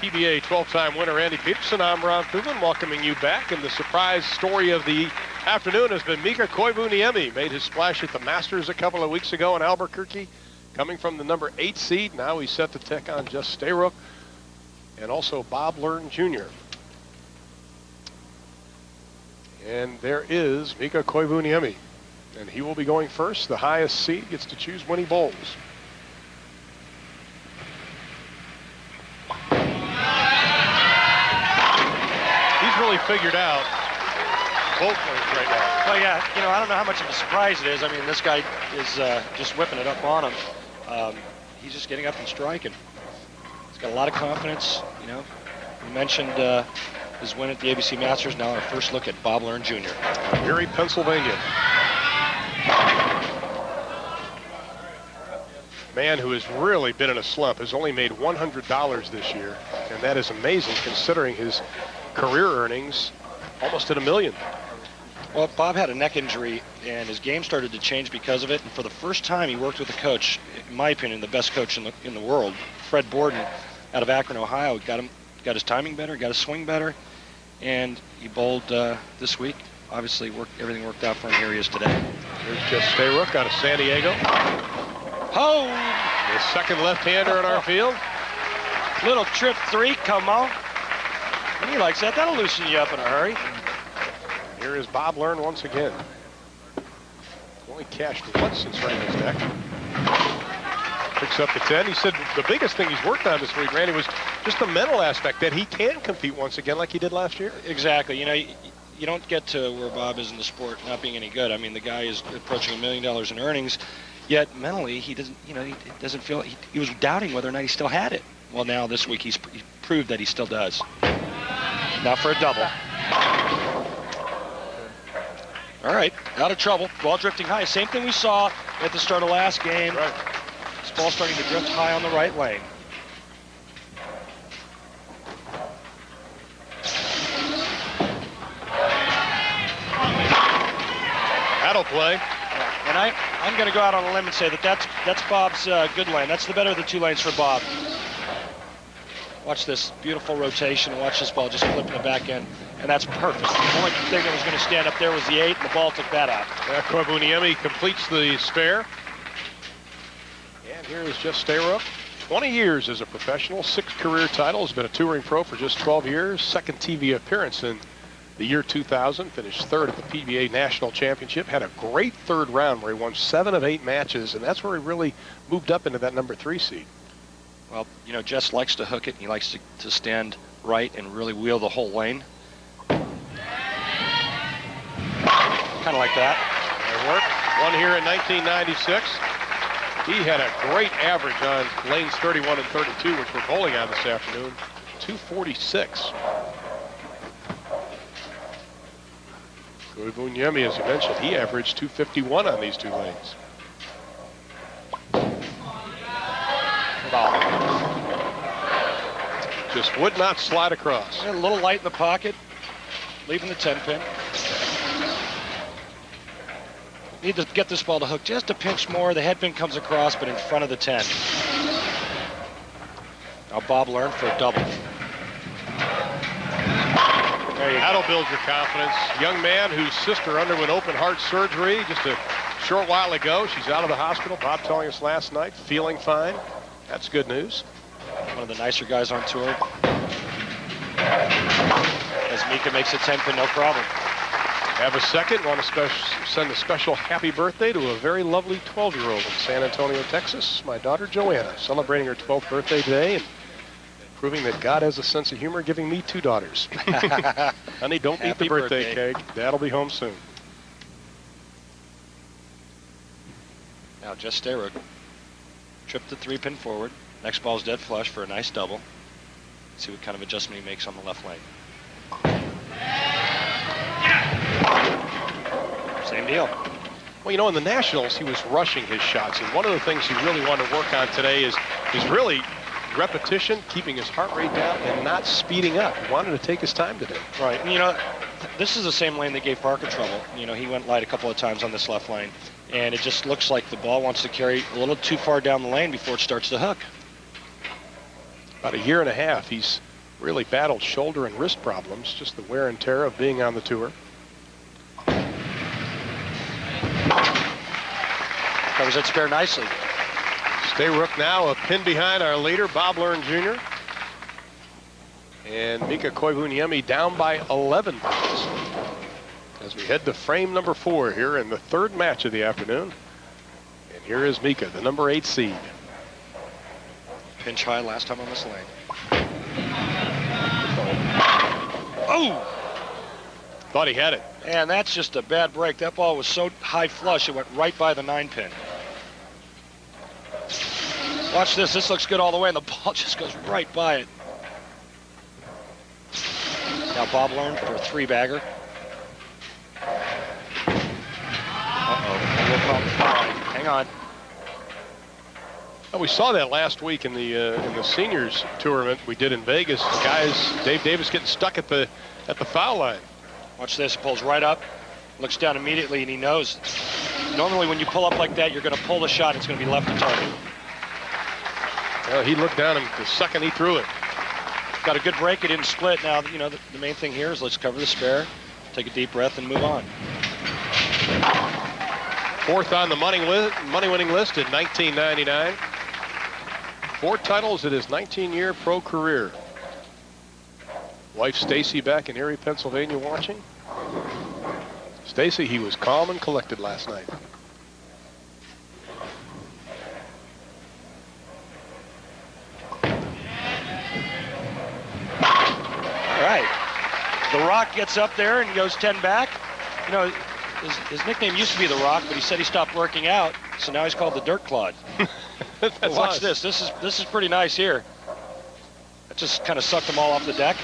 A: PBA 12-time winner Andy Peterson. I'm Ron Kuglin, welcoming you back. And the surprise story of the afternoon has been Mika Koivuniemi. Made his splash at the Masters a couple of weeks ago in Albuquerque, coming from the number 8 seed. Now he's set to take on Jess Stayrook and also Bob Learn Jr. And there is Mika Koivuniemi, and he will be going first. The highest seed gets to choose when he bowls. He's really figured out both lanes right now.
B: Well, yeah, you know, I don't know how much of a surprise it is. I mean, this guy is just whipping it up on him. He's just getting up and striking. He's got a lot of confidence, you know. You mentioned his win at the ABC Masters. Now our first look at Bob Learn Jr.
A: Erie, Pennsylvania. Man who has really been in a slump, has only made $100 this year, and that is amazing considering his career earnings almost at $1 million.
B: Well, Bob had a neck injury, and his game started to change because of it. And for the first time, he worked with a coach, in my opinion, the best coach in the world, Fred Bohn, out of Akron, Ohio. Got his timing better, got his swing better, and he bowled this week. Obviously, everything worked out for him. Here he is today.
A: Here's Jess Stayrook out of San Diego.
B: Oh!
A: The second left-hander in our field.
B: Little trip 3, come on. He likes that. That'll loosen you up in a hurry.
A: Here is Bob Learn once again. Only cashed once since Randy's deck. Picks up the 10. He said the biggest thing he's worked on this week, Randy, was just the mental aspect that he can compete once again like he did last year.
B: Exactly. You know, you don't get to where Bob is in the sport not being any good. I mean, the guy is approaching $1 million in earnings, yet mentally he doesn't, you know, he doesn't feel, he was doubting whether or not he still had it. Well, now this week he proved that he still does. Now for a double. All right, out of trouble. Ball drifting high. Same thing we saw at the start of last game.
A: Right.
B: This ball starting to drift high on the right lane.
A: That'll play.
B: And I'm going to go out on a limb and say that that's Bob's good lane. That's the better of the 2 lanes for Bob. Watch this beautiful rotation. Watch this ball just clip in the back end. And that's perfect. The only thing that was going to stand up there was the 8, and the ball took that out.
A: Koivuniemi completes the spare. And here is Jess Stayrook. 20 years as a professional, 6 career titles, been a touring pro for just 12 years, second TV appearance in the year 2000, finished 3rd at the PBA National Championship, had a great 3rd round where he won 7 of 8 matches, and that's where he really moved up into that number 3 seed.
B: Well, you know, Jess likes to hook it. He likes to stand right and really wheel the whole lane. Kind of like that.
A: It worked. Won here in 1996. He had a great average on lanes 31 and 32, which we're bowling on this afternoon. 246. Koivuniemi, as you mentioned, he averaged 251 on these 2 lanes. Just would not slide across.
B: A little light in the pocket, leaving the 10-pin. Need to get this ball to hook just a pinch more. The head pin comes across, but in front of the 10. Now Bob Learn for a double.
A: There you go. That'll build your confidence. Young man whose sister underwent open heart surgery just a short while ago. She's out of the hospital. Bob telling us last night, feeling fine. That's good news.
B: One of the nicer guys on tour. As Mika makes a 10-pin, no problem.
A: Have a second. Want to send a special happy birthday to a very lovely 12-year-old in San Antonio, Texas. My daughter Joanna, celebrating her 12th birthday today and proving that God has a sense of humor, giving me 2 daughters. Honey, don't beat the birthday cake. Dad'll be home soon.
B: Now Jess Stayrook. Trip the 3-pin forward. Next ball's dead flush for a nice double. See what kind of adjustment he makes on the left lane. Same deal.
A: Well, you know, in the Nationals, he was rushing his shots, and one of the things he really wanted to work on today is really repetition, keeping his heart rate down, and not speeding up. He wanted to take his time today.
B: Right. And, you know, this is the same lane that gave Parker trouble. You know, he went light a couple of times on this left lane, and it just looks like the ball wants to carry a little too far down the lane before it starts to hook.
A: About a year and a half, he's really battled shoulder and wrist problems, just the wear and tear of being on the tour.
B: Covers that spare nicely.
A: Stayrook now a pin behind our leader, Bob Learn Jr. And Mika Koivuniemi down by 11 pins. As we head to frame number 4 here in the third match of the afternoon. And here is Mika, the number 8 seed.
B: Pinch high last time on this lane. Oh!
A: Thought he had it.
B: And that's just a bad break. That ball was so high flush, it went right by the 9 pin. Watch this. This looks good all the way, and the ball just goes right by it. Now Bob Learn for a 3-bagger. Uh-oh. Hang on.
A: Well, we saw that last week in the seniors tournament we did in Vegas. Guys, Dave Davis getting stuck at the foul line.
B: Watch this. He pulls right up, looks down immediately, and he knows. Normally, when you pull up like that, you're going to pull the shot. It's going to be left to target.
A: Well, he looked down, and the second he threw it.
B: Got a good break. It didn't split. Now, you know, the main thing here is let's cover the spare, take a deep breath, and move on.
A: 4th on the money-winning list in 1999. 4 titles in his 19-year pro career. Wife Stacy back in Erie, Pennsylvania watching. Stacy, he was calm and collected last night.
B: All right. The Rock gets up there and goes 10 back. You know, his nickname used to be The Rock, but he said he stopped working out, so now he's called the Dirt Clod. Watch this. This is pretty nice here. That just kind of sucked them all off the deck.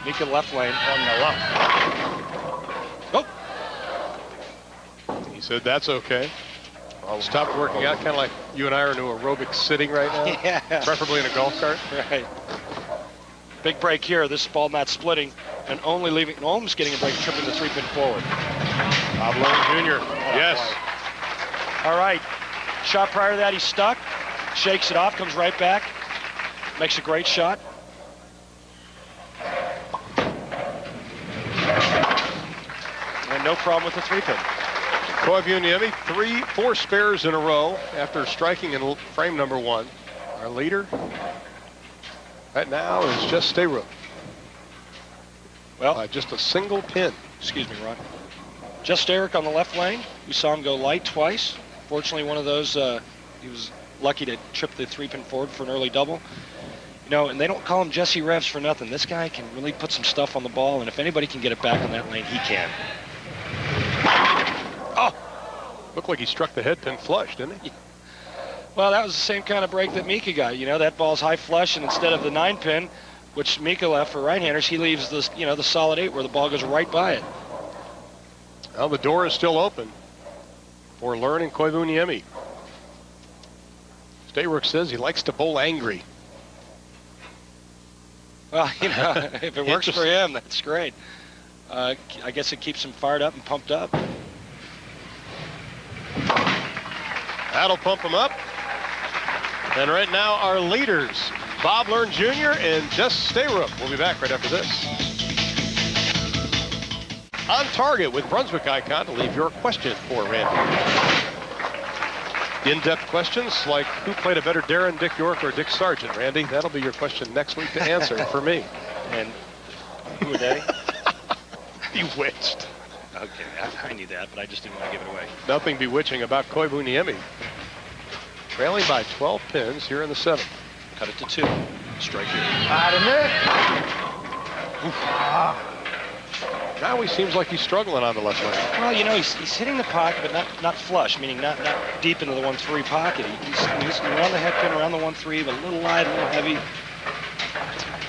B: Mika left lane on the left. Oh.
A: He said that's okay. I'll stop working out, kind of like you and I are into aerobics sitting right now.
B: Yeah.
A: Preferably in a golf cart.
B: Right. Big break here. This ball not splitting and only leaving, almost getting a break, tripping the 3-pin forward.
A: Bob Learn Jr. Yes.
B: Boy. All right. Shot prior to that, he's stuck. Shakes it off, comes right back. Makes a great shot. And no problem with the 3-pin.
A: Koivuniemi, 4 spares in a row after striking in frame number 1. Our leader right now is Jess Stayrook.
B: Well,
A: just a single pin.
B: Excuse me, Ron. Jess Stayrook on the left lane. We saw him go light twice. Fortunately, one of those, he was lucky to trip the 3-pin forward for an early double. You know, and they don't call him Jesse Revs for nothing. This guy can really put some stuff on the ball, and if anybody can get it back on that lane, he can. Oh!
A: Looked like he struck the head pin flush, didn't he?
B: Well, that was the same kind of break that Mika got. You know, that ball's high flush, and instead of the 9-pin, which Mika left for right-handers, he leaves the, you know, the solid 8 where the ball goes right by it.
A: Well, the door is still open for Learn and Koivuniemi. Stayrook says he likes to bowl angry.
B: Well, you know, if it works for him, that's great. I guess it keeps him fired up and pumped up.
A: That'll pump him up. And right now, our leaders, Bob Learn Jr. and Jess Stayrook. We'll be back right after this. On target with Brunswick Icon to leave your question for Randy. In-depth questions like who played a better Darren, Dick York, or Dick Sargent, Randy? That'll be your question next week to answer for me.
B: And who are they?
A: Bewitched.
B: Okay, I knew that, but I just didn't want to give it away.
A: Nothing bewitching about Koivuniemi. Trailing by 12 pins here in the 7th.
B: Cut it to 2. Strike here.
C: Out of it.
A: Now he seems like he's struggling on the left lane.
B: Well, you know, he's hitting the pocket, but not flush, meaning not deep into the 1-3 pocket. He's around the head pin, around the 1-3, but a little light, a little heavy.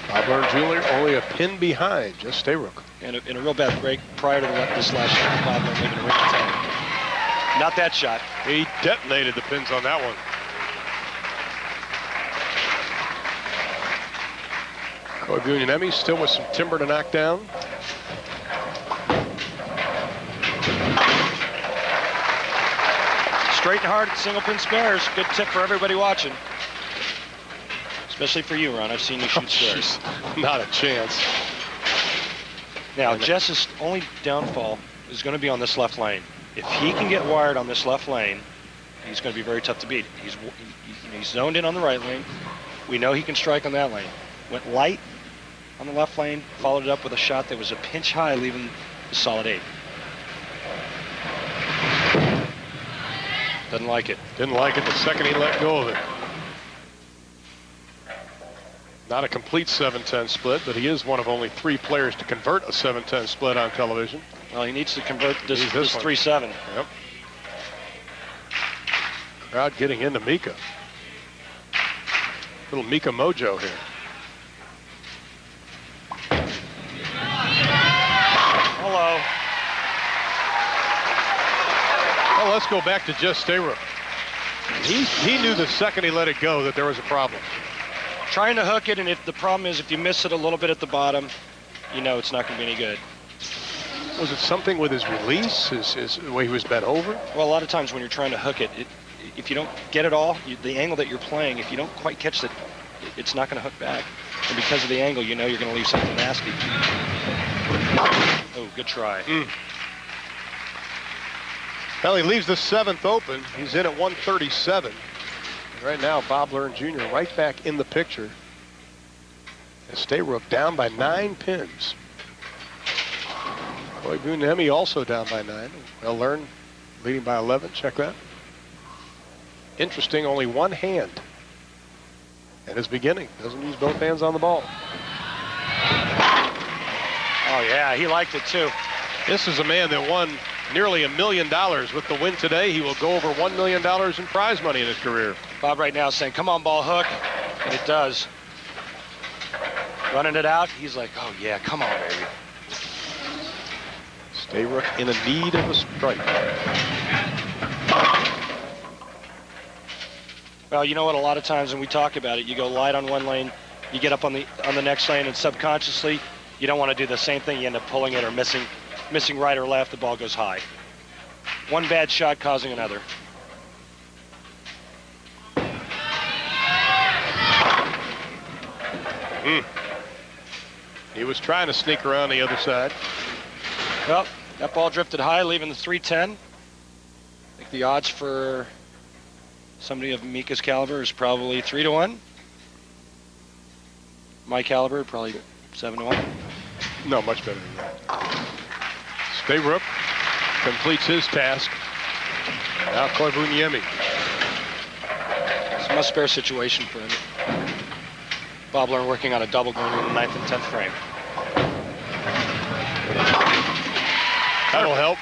A: Bob Learn Jr. only a pin behind, just Stayrook.
B: And a real bad break prior to this last shot. Bob Learn leaving a ring attack. Not that shot.
A: He detonated the pins on that one. Koivuniemi still with some timber to knock down.
B: Straight and hard single pin spares. Good tip for everybody watching. Especially for you, Ron. I've seen you shoot spares.
A: Not a chance.
B: Now, Jess's only downfall is going to be on this left lane. If he can get wired on this left lane, he's going to be very tough to beat. He's zoned in on the right lane. We know he can strike on that lane. Went light on the left lane, followed it up with a shot that was a pinch high, leaving a solid 8. Doesn't like it.
A: Didn't like it the second he let go of it. Not a complete 7-10 split, but he is one of only 3 players to convert a 7-10 split on television.
B: Well, he needs to convert this 3-7.
A: Yep. Crowd getting into Mika. Little Mika mojo here.
B: Hello.
A: Well, let's go back to Jess Stayrook. He knew the second he let it go that there was a problem.
B: Trying to hook it, and if the problem is if you miss it a little bit at the bottom, you know it's not going to be any good.
A: Was it something with his release, his the way he was bent over?
B: Well, a lot of times when you're trying to hook it, if you don't get it all, the angle that you're playing, if you don't quite catch it, it's not going to hook back. And because of the angle, you know you're going to leave something nasty. Oh, good try.
A: Well, he leaves the 7th open. He's in at 137. And right now, Bob Learn Jr. right back in the picture. And Stayrook down by 9 pins. Koivuniemi also down by 9. Well, Learn leading by 11. Check that. Interesting, only one hand at his beginning. Doesn't use both hands on the ball.
B: Oh, yeah, he liked it, too.
A: This is a man that won nearly $1 million with the win today. He will go over $1 million in prize money in his career.
B: Bob right now is saying, come on, ball, hook. And it does. Running it out, he's like, oh, yeah, come on, baby.
A: Stayrook in a need of a strike.
B: Well, you know what? A lot of times when we talk about it, you go light on one lane, you get up on the next lane, and subconsciously, you don't want to do the same thing. You end up pulling it or missing right or left. The ball goes high. One bad shot causing another.
A: He was trying to sneak around the other side.
B: Well, that ball drifted high, leaving the 310. I think the odds for somebody of Mika's caliber is probably 3-1. My caliber, probably 7-1.
A: No, much better than that. Stayrook completes his task. Now Koivuniemi.
B: It's a must-spare situation for him. Bob Learn working on a double going in the 9th and 10th frame.
A: That'll help.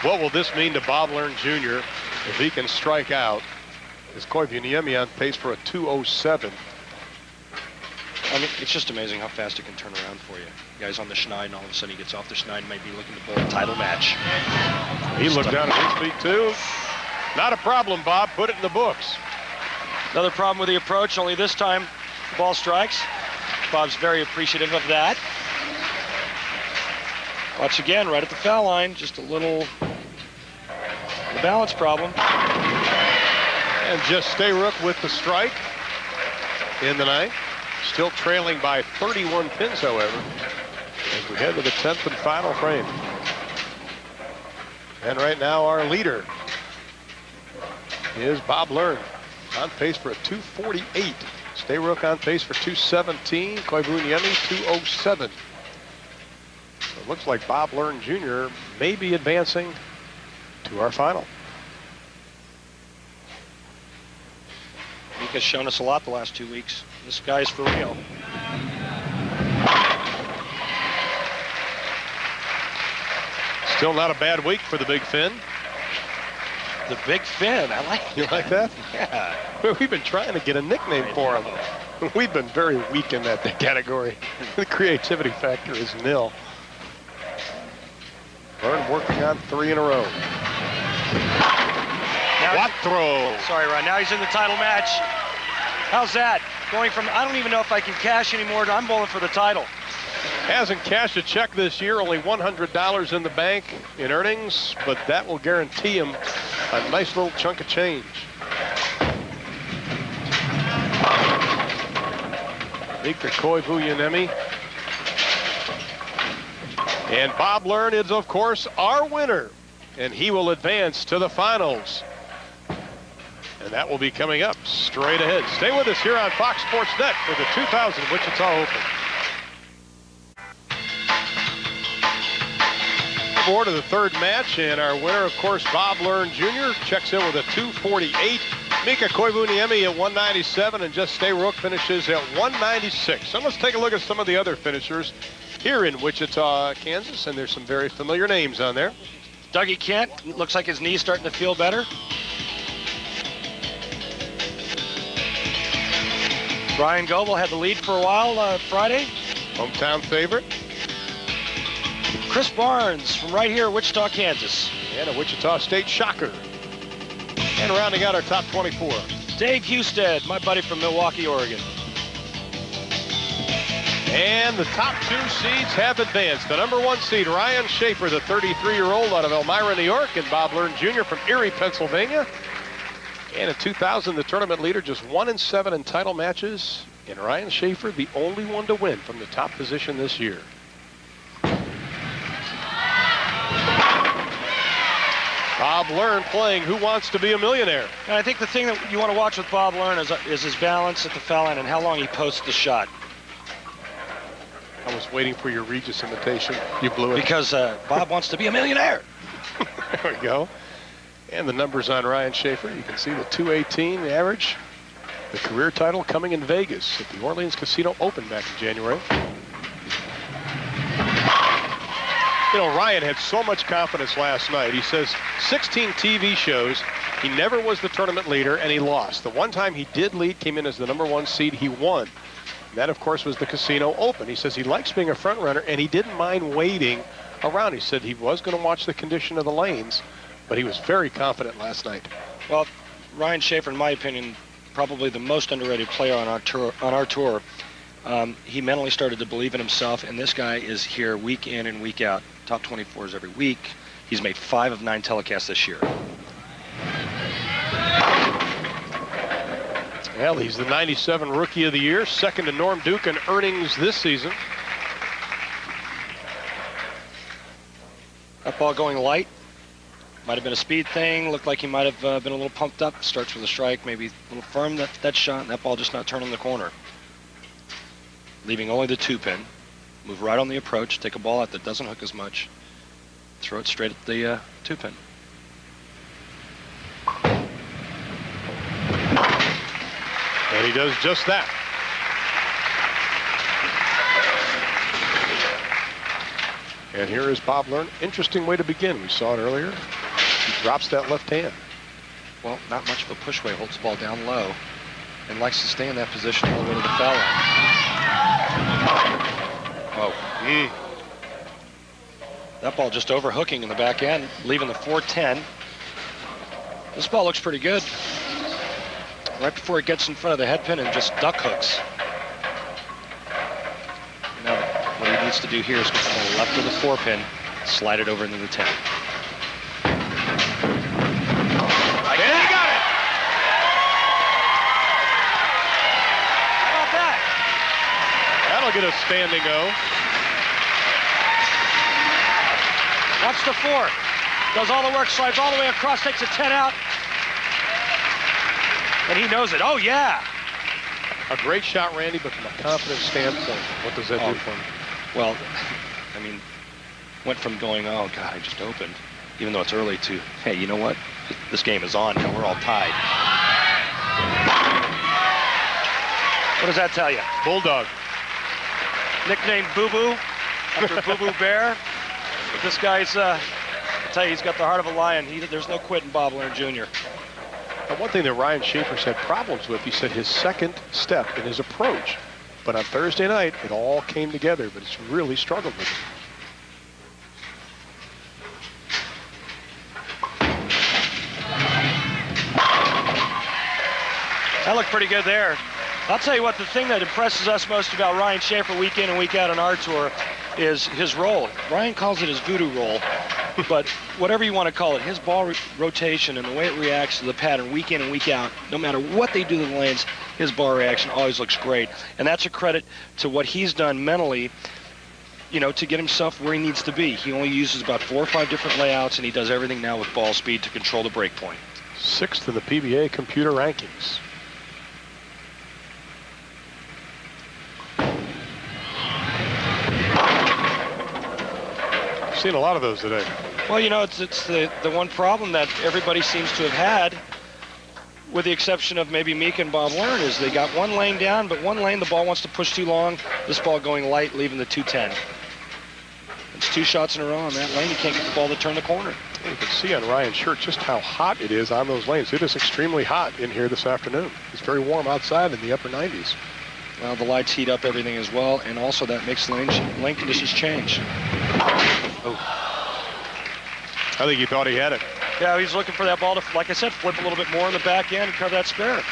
A: What will this mean to Bob Learn Jr. if he can strike out? Is Koivuniemi on pace for a 207?
B: I mean, it's just amazing how fast it can turn around for you. Guy's on the schneid, and all of a sudden he gets off the schneid and might be looking to bowl a title match.
A: He looked down at his feet, too. Not a problem, Bob. Put it in the books.
B: Another problem with the approach, only this time the ball strikes. Bob's very appreciative of that. Watch again, right at the foul line, just a little balance problem.
A: And just Stayrook with the strike in the 9th. Still trailing by 31 pins, however, as we head to the 10th and final frame. And right now our leader is Bob Learn, on pace for a 248. Stayrook on pace for 217. Koivuniemi 207. So it looks like Bob Learn Jr. may be advancing to our final.
B: Mika's shown us a lot the last 2 weeks. This guy's for real.
A: Still not a bad week for the Big Fin.
B: The Big Fin, I like that.
A: You like that?
B: Yeah.
A: We've been trying to get a nickname for him. We've been very weak in that category. The creativity factor is nil. Learn working on 3 in a row.
B: Now
A: What throw?
B: Sorry, Ron. Now he's in the title match. How's that? Going from, I don't even know if I can cash anymore, to I'm bowling for the title.
A: Hasn't cashed a check this year, only $100 in the bank in earnings, but that will guarantee him a nice little chunk of change. Mika Koivuniemi. And Bob Learn is, of course, our winner, and he will advance to the finals. And that will be coming up straight ahead. Stay with us here on Fox Sports Net for the 2000 Wichita Open. Forward to the third match, and our winner, of course, Bob Learn Jr. checks in with a 248. Mika Koivuniemi at 197, and Jess Stayrook finishes at 196. So let's take a look at some of the other finishers here in Wichita, Kansas, and there's some very familiar names on there.
B: Dougie Kent, looks like his knee's starting to feel better. Brian Goebel had the lead for a while Friday.
A: Hometown favorite.
B: Chris Barnes from right here, Wichita, Kansas.
A: And a Wichita State shocker. And rounding out our top 24.
B: Dave Husted, my buddy from Milwaukee, Oregon.
A: And the top 2 seeds have advanced. The number 1 seed, Ryan Shafer, the 33-year-old out of Elmira, New York, and Bob Learn Jr. from Erie, Pennsylvania. And in 2000, the tournament leader, just 1-7 in title matches. And Ryan Shafer, the only one to win from the top position this year. Bob Learn playing Who Wants to Be a Millionaire.
B: And I think the thing that you want to watch with Bob Learn is his balance at the foul line and how long he posts the shot.
A: I was waiting for your Regis imitation. You blew it.
B: Because Bob wants to be a millionaire.
A: There we go. And the numbers on Ryan Shafer. You can see the 218 the average. The career title coming in Vegas at the Orleans Casino Open back in January. You know, Ryan had so much confidence last night. He says 16 TV shows. He never was the tournament leader, and he lost. The one time he did lead, came in as the number 1 seed, he won. And that, of course, was the Casino Open. He says he likes being a front runner, and he didn't mind waiting around. He said he was going to watch the condition of the lanes, but he was very confident last night.
B: Well, Ryan Shafer, in my opinion, probably the most underrated player on our tour. He mentally started to believe in himself, and this guy is here week in and week out. Top 24s every week. He's made 5 of 9 telecasts this year.
A: Well, he's the 97 Rookie of the Year, second to Norm Duke in earnings this season.
B: That ball going light. Might have been a speed thing. Looked like he might have been a little pumped up. Starts with a strike, maybe a little firm, that shot, and that ball just not turning the corner. Leaving only the 2-pin. Move right on the approach, take a ball out that doesn't hook as much, throw it straight at the 2-pin.
A: And he does just that. And here is Bob Learn. Interesting way to begin. We saw it earlier. He drops that left hand.
B: Well, not much of a push way, holds the ball down low, and likes to stay in that position all the way to the foul line. Oh. That ball just overhooking in the back end, leaving the 410. This ball looks pretty good. Right before it gets in front of the head pin and just duck hooks. Now, what he needs to do here is go from the left of the 4-pin, slide it over into the 10.
A: And he got it!
B: How about that?
A: That'll get a standing O.
B: Watch the 4. Does all the work, slides all the way across, takes a 10 out. And he knows it. Oh, yeah.
A: A great shot, Randy, but from a confidence standpoint, what does that do for him?
B: Well, I mean, went from going, oh, God, I just opened, even though it's early, to, hey, you know what? This game is on now. We're all tied. What does that tell you?
A: Bulldog.
B: Nicknamed Boo Boo after Boo Boo Bear. But this guy's, I tell you, he's got the heart of a lion. There's no quitting Bob Learn Jr.
A: Now, one thing that Ryan Shafer's had problems with, he said his second step in his approach. But on Thursday night, it all came together, but it's really struggled with it.
B: That looked pretty good there. I'll tell you what, the thing that impresses us most about Ryan Shafer week in and week out on our tour is his roll. Ryan calls it his voodoo roll, but whatever you want to call it, his ball rotation and the way it reacts to the pattern week in and week out, no matter what they do to the lanes, his ball reaction always looks great. And that's a credit to what he's done mentally, you know, to get himself where he needs to be. He only uses about 4 or 5 different layouts, and he does everything now with ball speed to control the break point.
A: 6th in the PBA computer rankings. Seen a lot of those today.
B: Well, you know, it's the one problem that everybody seems to have had, with the exception of maybe Mika and Bob Learn, is they got one lane down, but one lane the ball wants to push too long. This ball going light, leaving the 210. It's 2 shots in a row on that lane. You can't get the ball to turn the corner.
A: You can see on Ryan's shirt just how hot it is on those lanes. It is extremely hot in here this afternoon. It's very warm outside in the upper 90s.
B: Well, the lights heat up everything as well, and also that makes lane conditions change. Oh.
A: I think he thought he had it.
B: Yeah, he's looking for that ball to, like I said, flip a little bit more in the back end and cover that spare.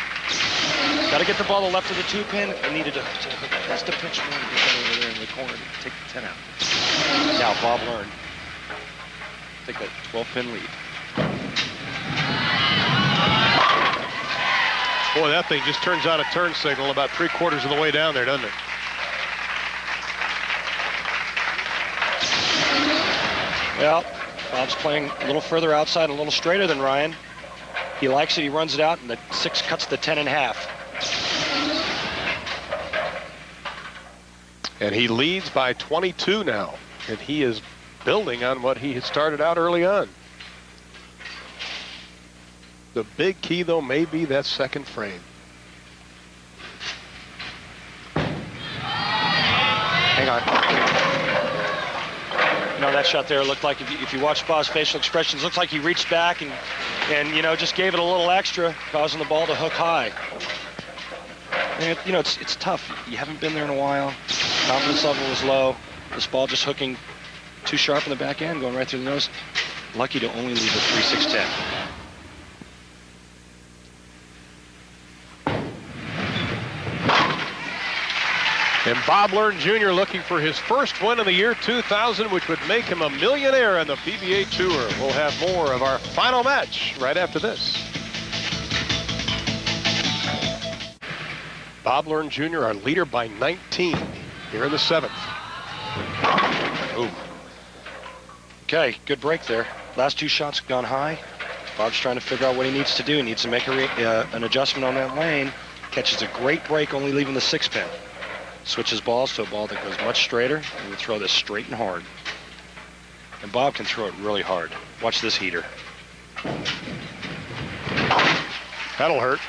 B: Got to get the ball to the left of the 2-pin. I needed to that's the pitch more to get over there in the corner to take the 10 out. Now, Bob Learn. Take that 12-pin lead.
A: Boy, that thing just turns out a turn signal about 3/4 of the way down there, doesn't it?
B: Well, Bob's playing a little further outside and a little straighter than Ryan. He likes it, he runs it out, and the 6 cuts the 10 in half.
A: And he leads by 22 now. And he is building on what he had started out early on. The big key, though, may be that second frame.
B: Hang on. You know, that shot there looked like, if you watch Bob's facial expressions, looks like he reached back and you know, just gave it a little extra, causing the ball to hook high. And you know, it's tough. You haven't been there in a while. Confidence level was low. This ball just hooking too sharp in the back end, going right through the nose. Lucky to only leave a 3-6-10.
A: And Bob Learn Jr. looking for his first win of the year 2000, which would make him a millionaire on the PBA Tour. We'll have more of our final match right after this. Bob Learn Jr., our leader by 19 here in the 7th.
B: Ooh. Okay, good break there. Last 2 shots have gone high. Bob's trying to figure out what he needs to do. He needs to make an adjustment on that lane. Catches a great break, only leaving the 6-pin. Switches balls to a ball that goes much straighter, and we throw this straight and hard. And Bob can throw it really hard. Watch this heater.
A: That'll hurt.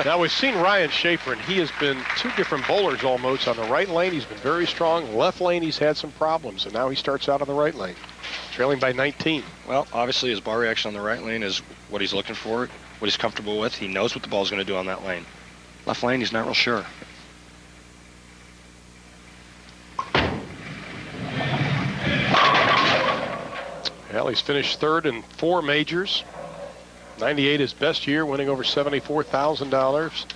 A: Now, we've seen Ryan Shafer, and he has been 2 different bowlers almost. On the right lane, he's been very strong. Left lane, he's had some problems, and now he starts out on the right lane, trailing by 19.
B: Well, obviously, his ball reaction on the right lane is what he's looking for, what he's comfortable with. He knows what the ball's going to do on that lane. Left lane, he's not real sure.
A: Well, he's finished 3rd in 4 majors. 98 his best year, winning over $74,000.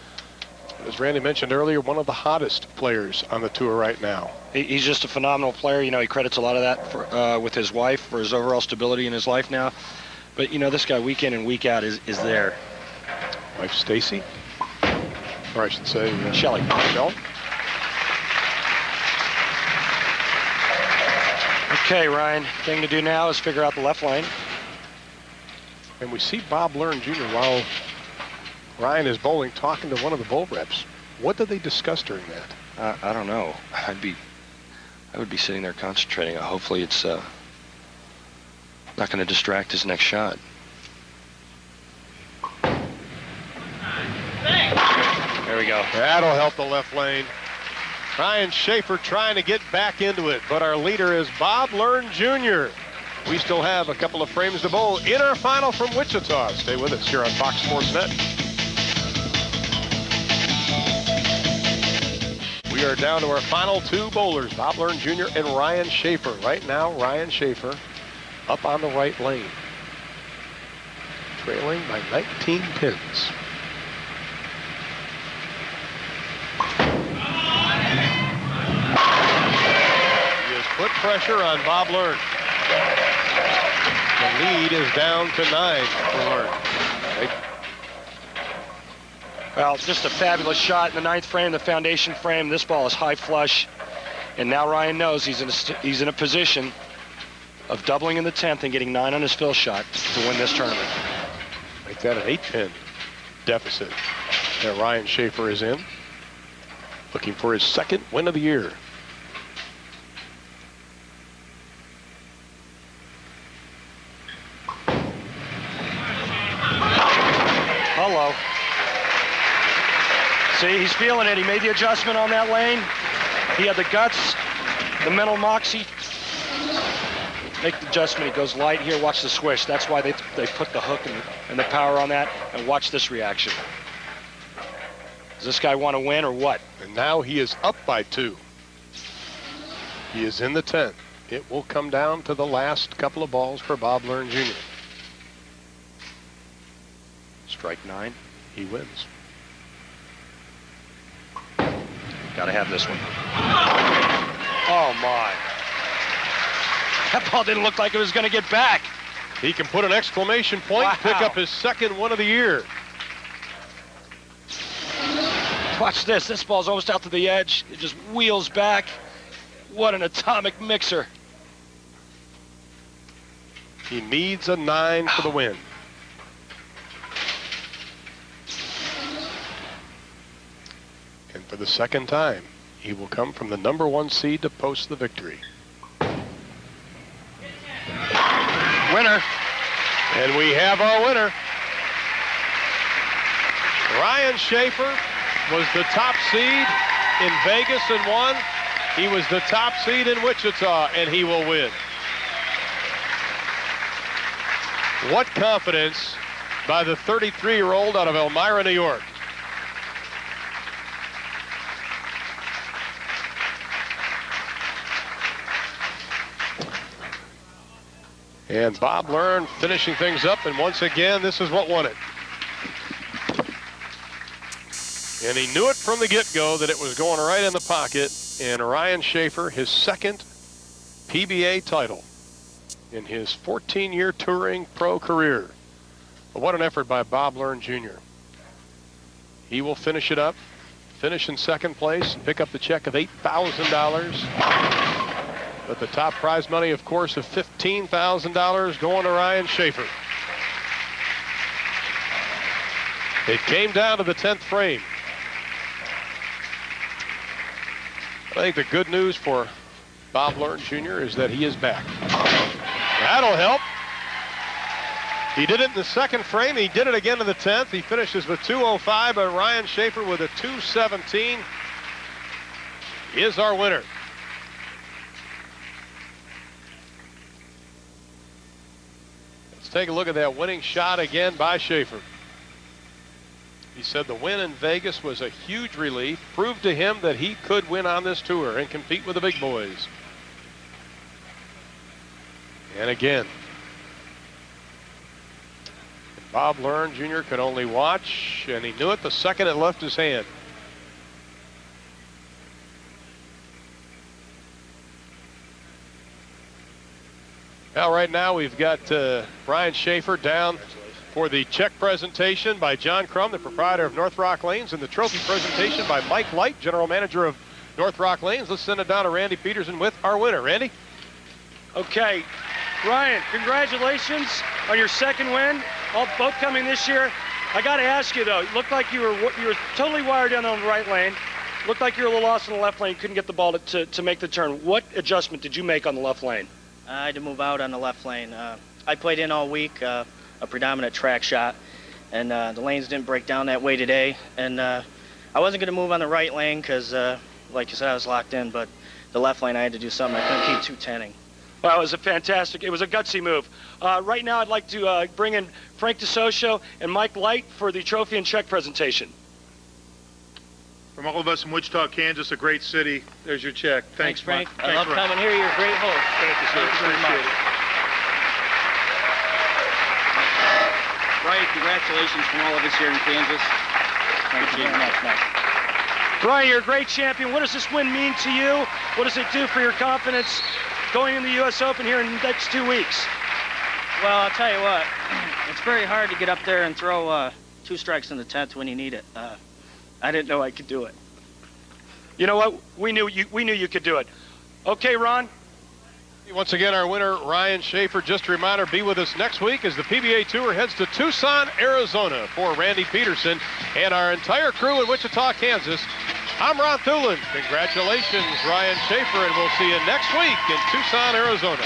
A: As Randy mentioned earlier, one of the hottest players on the tour right now.
B: He's just a phenomenal player. You know, he credits a lot of that for, with his wife for his overall stability in his life now. But, you know, this guy week in and week out is there.
A: Wife Stacy, or I should say
B: Shelley.
A: Shell.
B: Okay, Ryan, thing to do now is figure out the left lane.
A: And we see Bob Learn Jr. while Ryan is bowling, talking to one of the bowl reps. What did they discuss during that?
B: I don't know. I would be sitting there concentrating. Hopefully it's not going to distract his next shot. There we go.
A: That'll help the left lane. Ryan Shafer trying to get back into it, but our leader is Bob Learn Jr. We still have a couple of frames to bowl in our final from Wichita. Stay with us here on Fox Sports Net. We are down to our final 2 bowlers, Bob Learn Jr. and Ryan Shafer. Right now, Ryan Shafer up on the right lane, trailing by 19 pins. pressure on Bob Learn. The lead is down to 9 for Learn.
B: Well, just a fabulous shot in the 9th frame, the foundation frame. This ball is high flush. And now Ryan knows he's in a position of doubling in the 10th and getting 9 on his fill shot to win this tournament.
A: Make that an 8-pin deficit that Ryan Shafer is in. Looking for his 2nd win of the year.
B: Hello. See, he's feeling it. He made the adjustment on that lane. He had the guts, the mental moxie. Make the adjustment. He goes light here. Watch the swish. That's why they put the hook and the power on that. And watch this reaction. Does this guy want to win or what?
A: And now he is up by 2. He is in the 10th. It will come down to the last couple of balls for Bob Learn Jr.
B: Strike 9.
A: He wins.
B: Gotta have this one. Oh my. That ball didn't look like it was gonna get back.
A: He can put an exclamation point and pick up his 2nd one of the year.
B: Watch this. This ball's almost out to the edge. It just wheels back. What an atomic mixer.
A: He needs a 9 for the win. And for the 2nd time, he will come from the number 1 seed to post the victory.
B: Winner.
A: And we have our winner. Ryan Shafer was the top seed in Vegas and won. He was the top seed in Wichita, and he will win. What confidence by the 33-year-old out of Elmira, New York. And Bob Learn finishing things up, and once again, this is what won it. And he knew it from the get-go that it was going right in the pocket, and Ryan Shafer, his 2nd PBA title in his 14-year touring pro career. But what an effort by Bob Learn Jr. He will finish it up, finish in 2nd place, and pick up the check of $8,000. But the top prize money, of course, of $15,000 going to Ryan Shafer. It came down to the 10th frame. I think the good news for Bob Learn Jr. is that he is back. That'll help. He did it in the 2nd frame. He did it again in the 10th. He finishes with 205, but Ryan Shafer with a 217 is our winner. Let's take a look at that winning shot again by Shafer. He said the win in Vegas was a huge relief, proved to him that he could win on this tour and compete with the big boys. And again, Bob Learn Jr. could only watch, and he knew it the second it left his hand. Well, right now we've got Ryan Shafer down for the check presentation by John Crum, the proprietor of North Rock Lanes, and the trophy presentation by Mike Light, general manager of North Rock Lanes. Let's send it down to Randy Peterson with our winner. Randy?
B: Okay, Ryan, congratulations on your 2nd win, both coming this year. I got to ask you though, it looked like you were totally wired in on the right lane. Looked like you were a little lost in the left lane. Couldn't get the ball to make the turn. What adjustment did you make on the left lane?
C: I had to move out on the left lane. I played in all week, a predominant track shot, and the lanes didn't break down that way today. And I wasn't going to move on the right lane because, like you said, I was locked in, but the left lane I had to do something. I couldn't keep 210ing.
B: Well, it was a gutsy move. Right now I'd like to bring in Frank DeSocio and Mike Light for the trophy and check presentation.
E: From all of us in Wichita, Kansas, a great city, there's your check.
C: Thanks Frank.
E: Mike.
C: I love coming here. You're a great host.
E: Thank you, sir. Appreciate it.
F: Brian, congratulations from all of us here in Kansas.
C: Thank you very much, Mike.
B: Brian, you're a great champion. What does this win mean to you? What does it do for your confidence going in the U.S. Open here in the next 2 weeks?
C: Well, I'll tell you what, it's very hard to get up there and throw 2 strikes in the 10th when you need it. I didn't know I could do it.
B: You know what? We knew you could do it. Okay, Ron.
A: Once again, our winner, Ryan Shafer. Just a reminder, be with us next week as the PBA Tour heads to Tucson, Arizona for Randy Peterson and our entire crew in Wichita, Kansas. I'm Ron Thulin. Congratulations, Ryan Shafer, and we'll see you next week in Tucson, Arizona.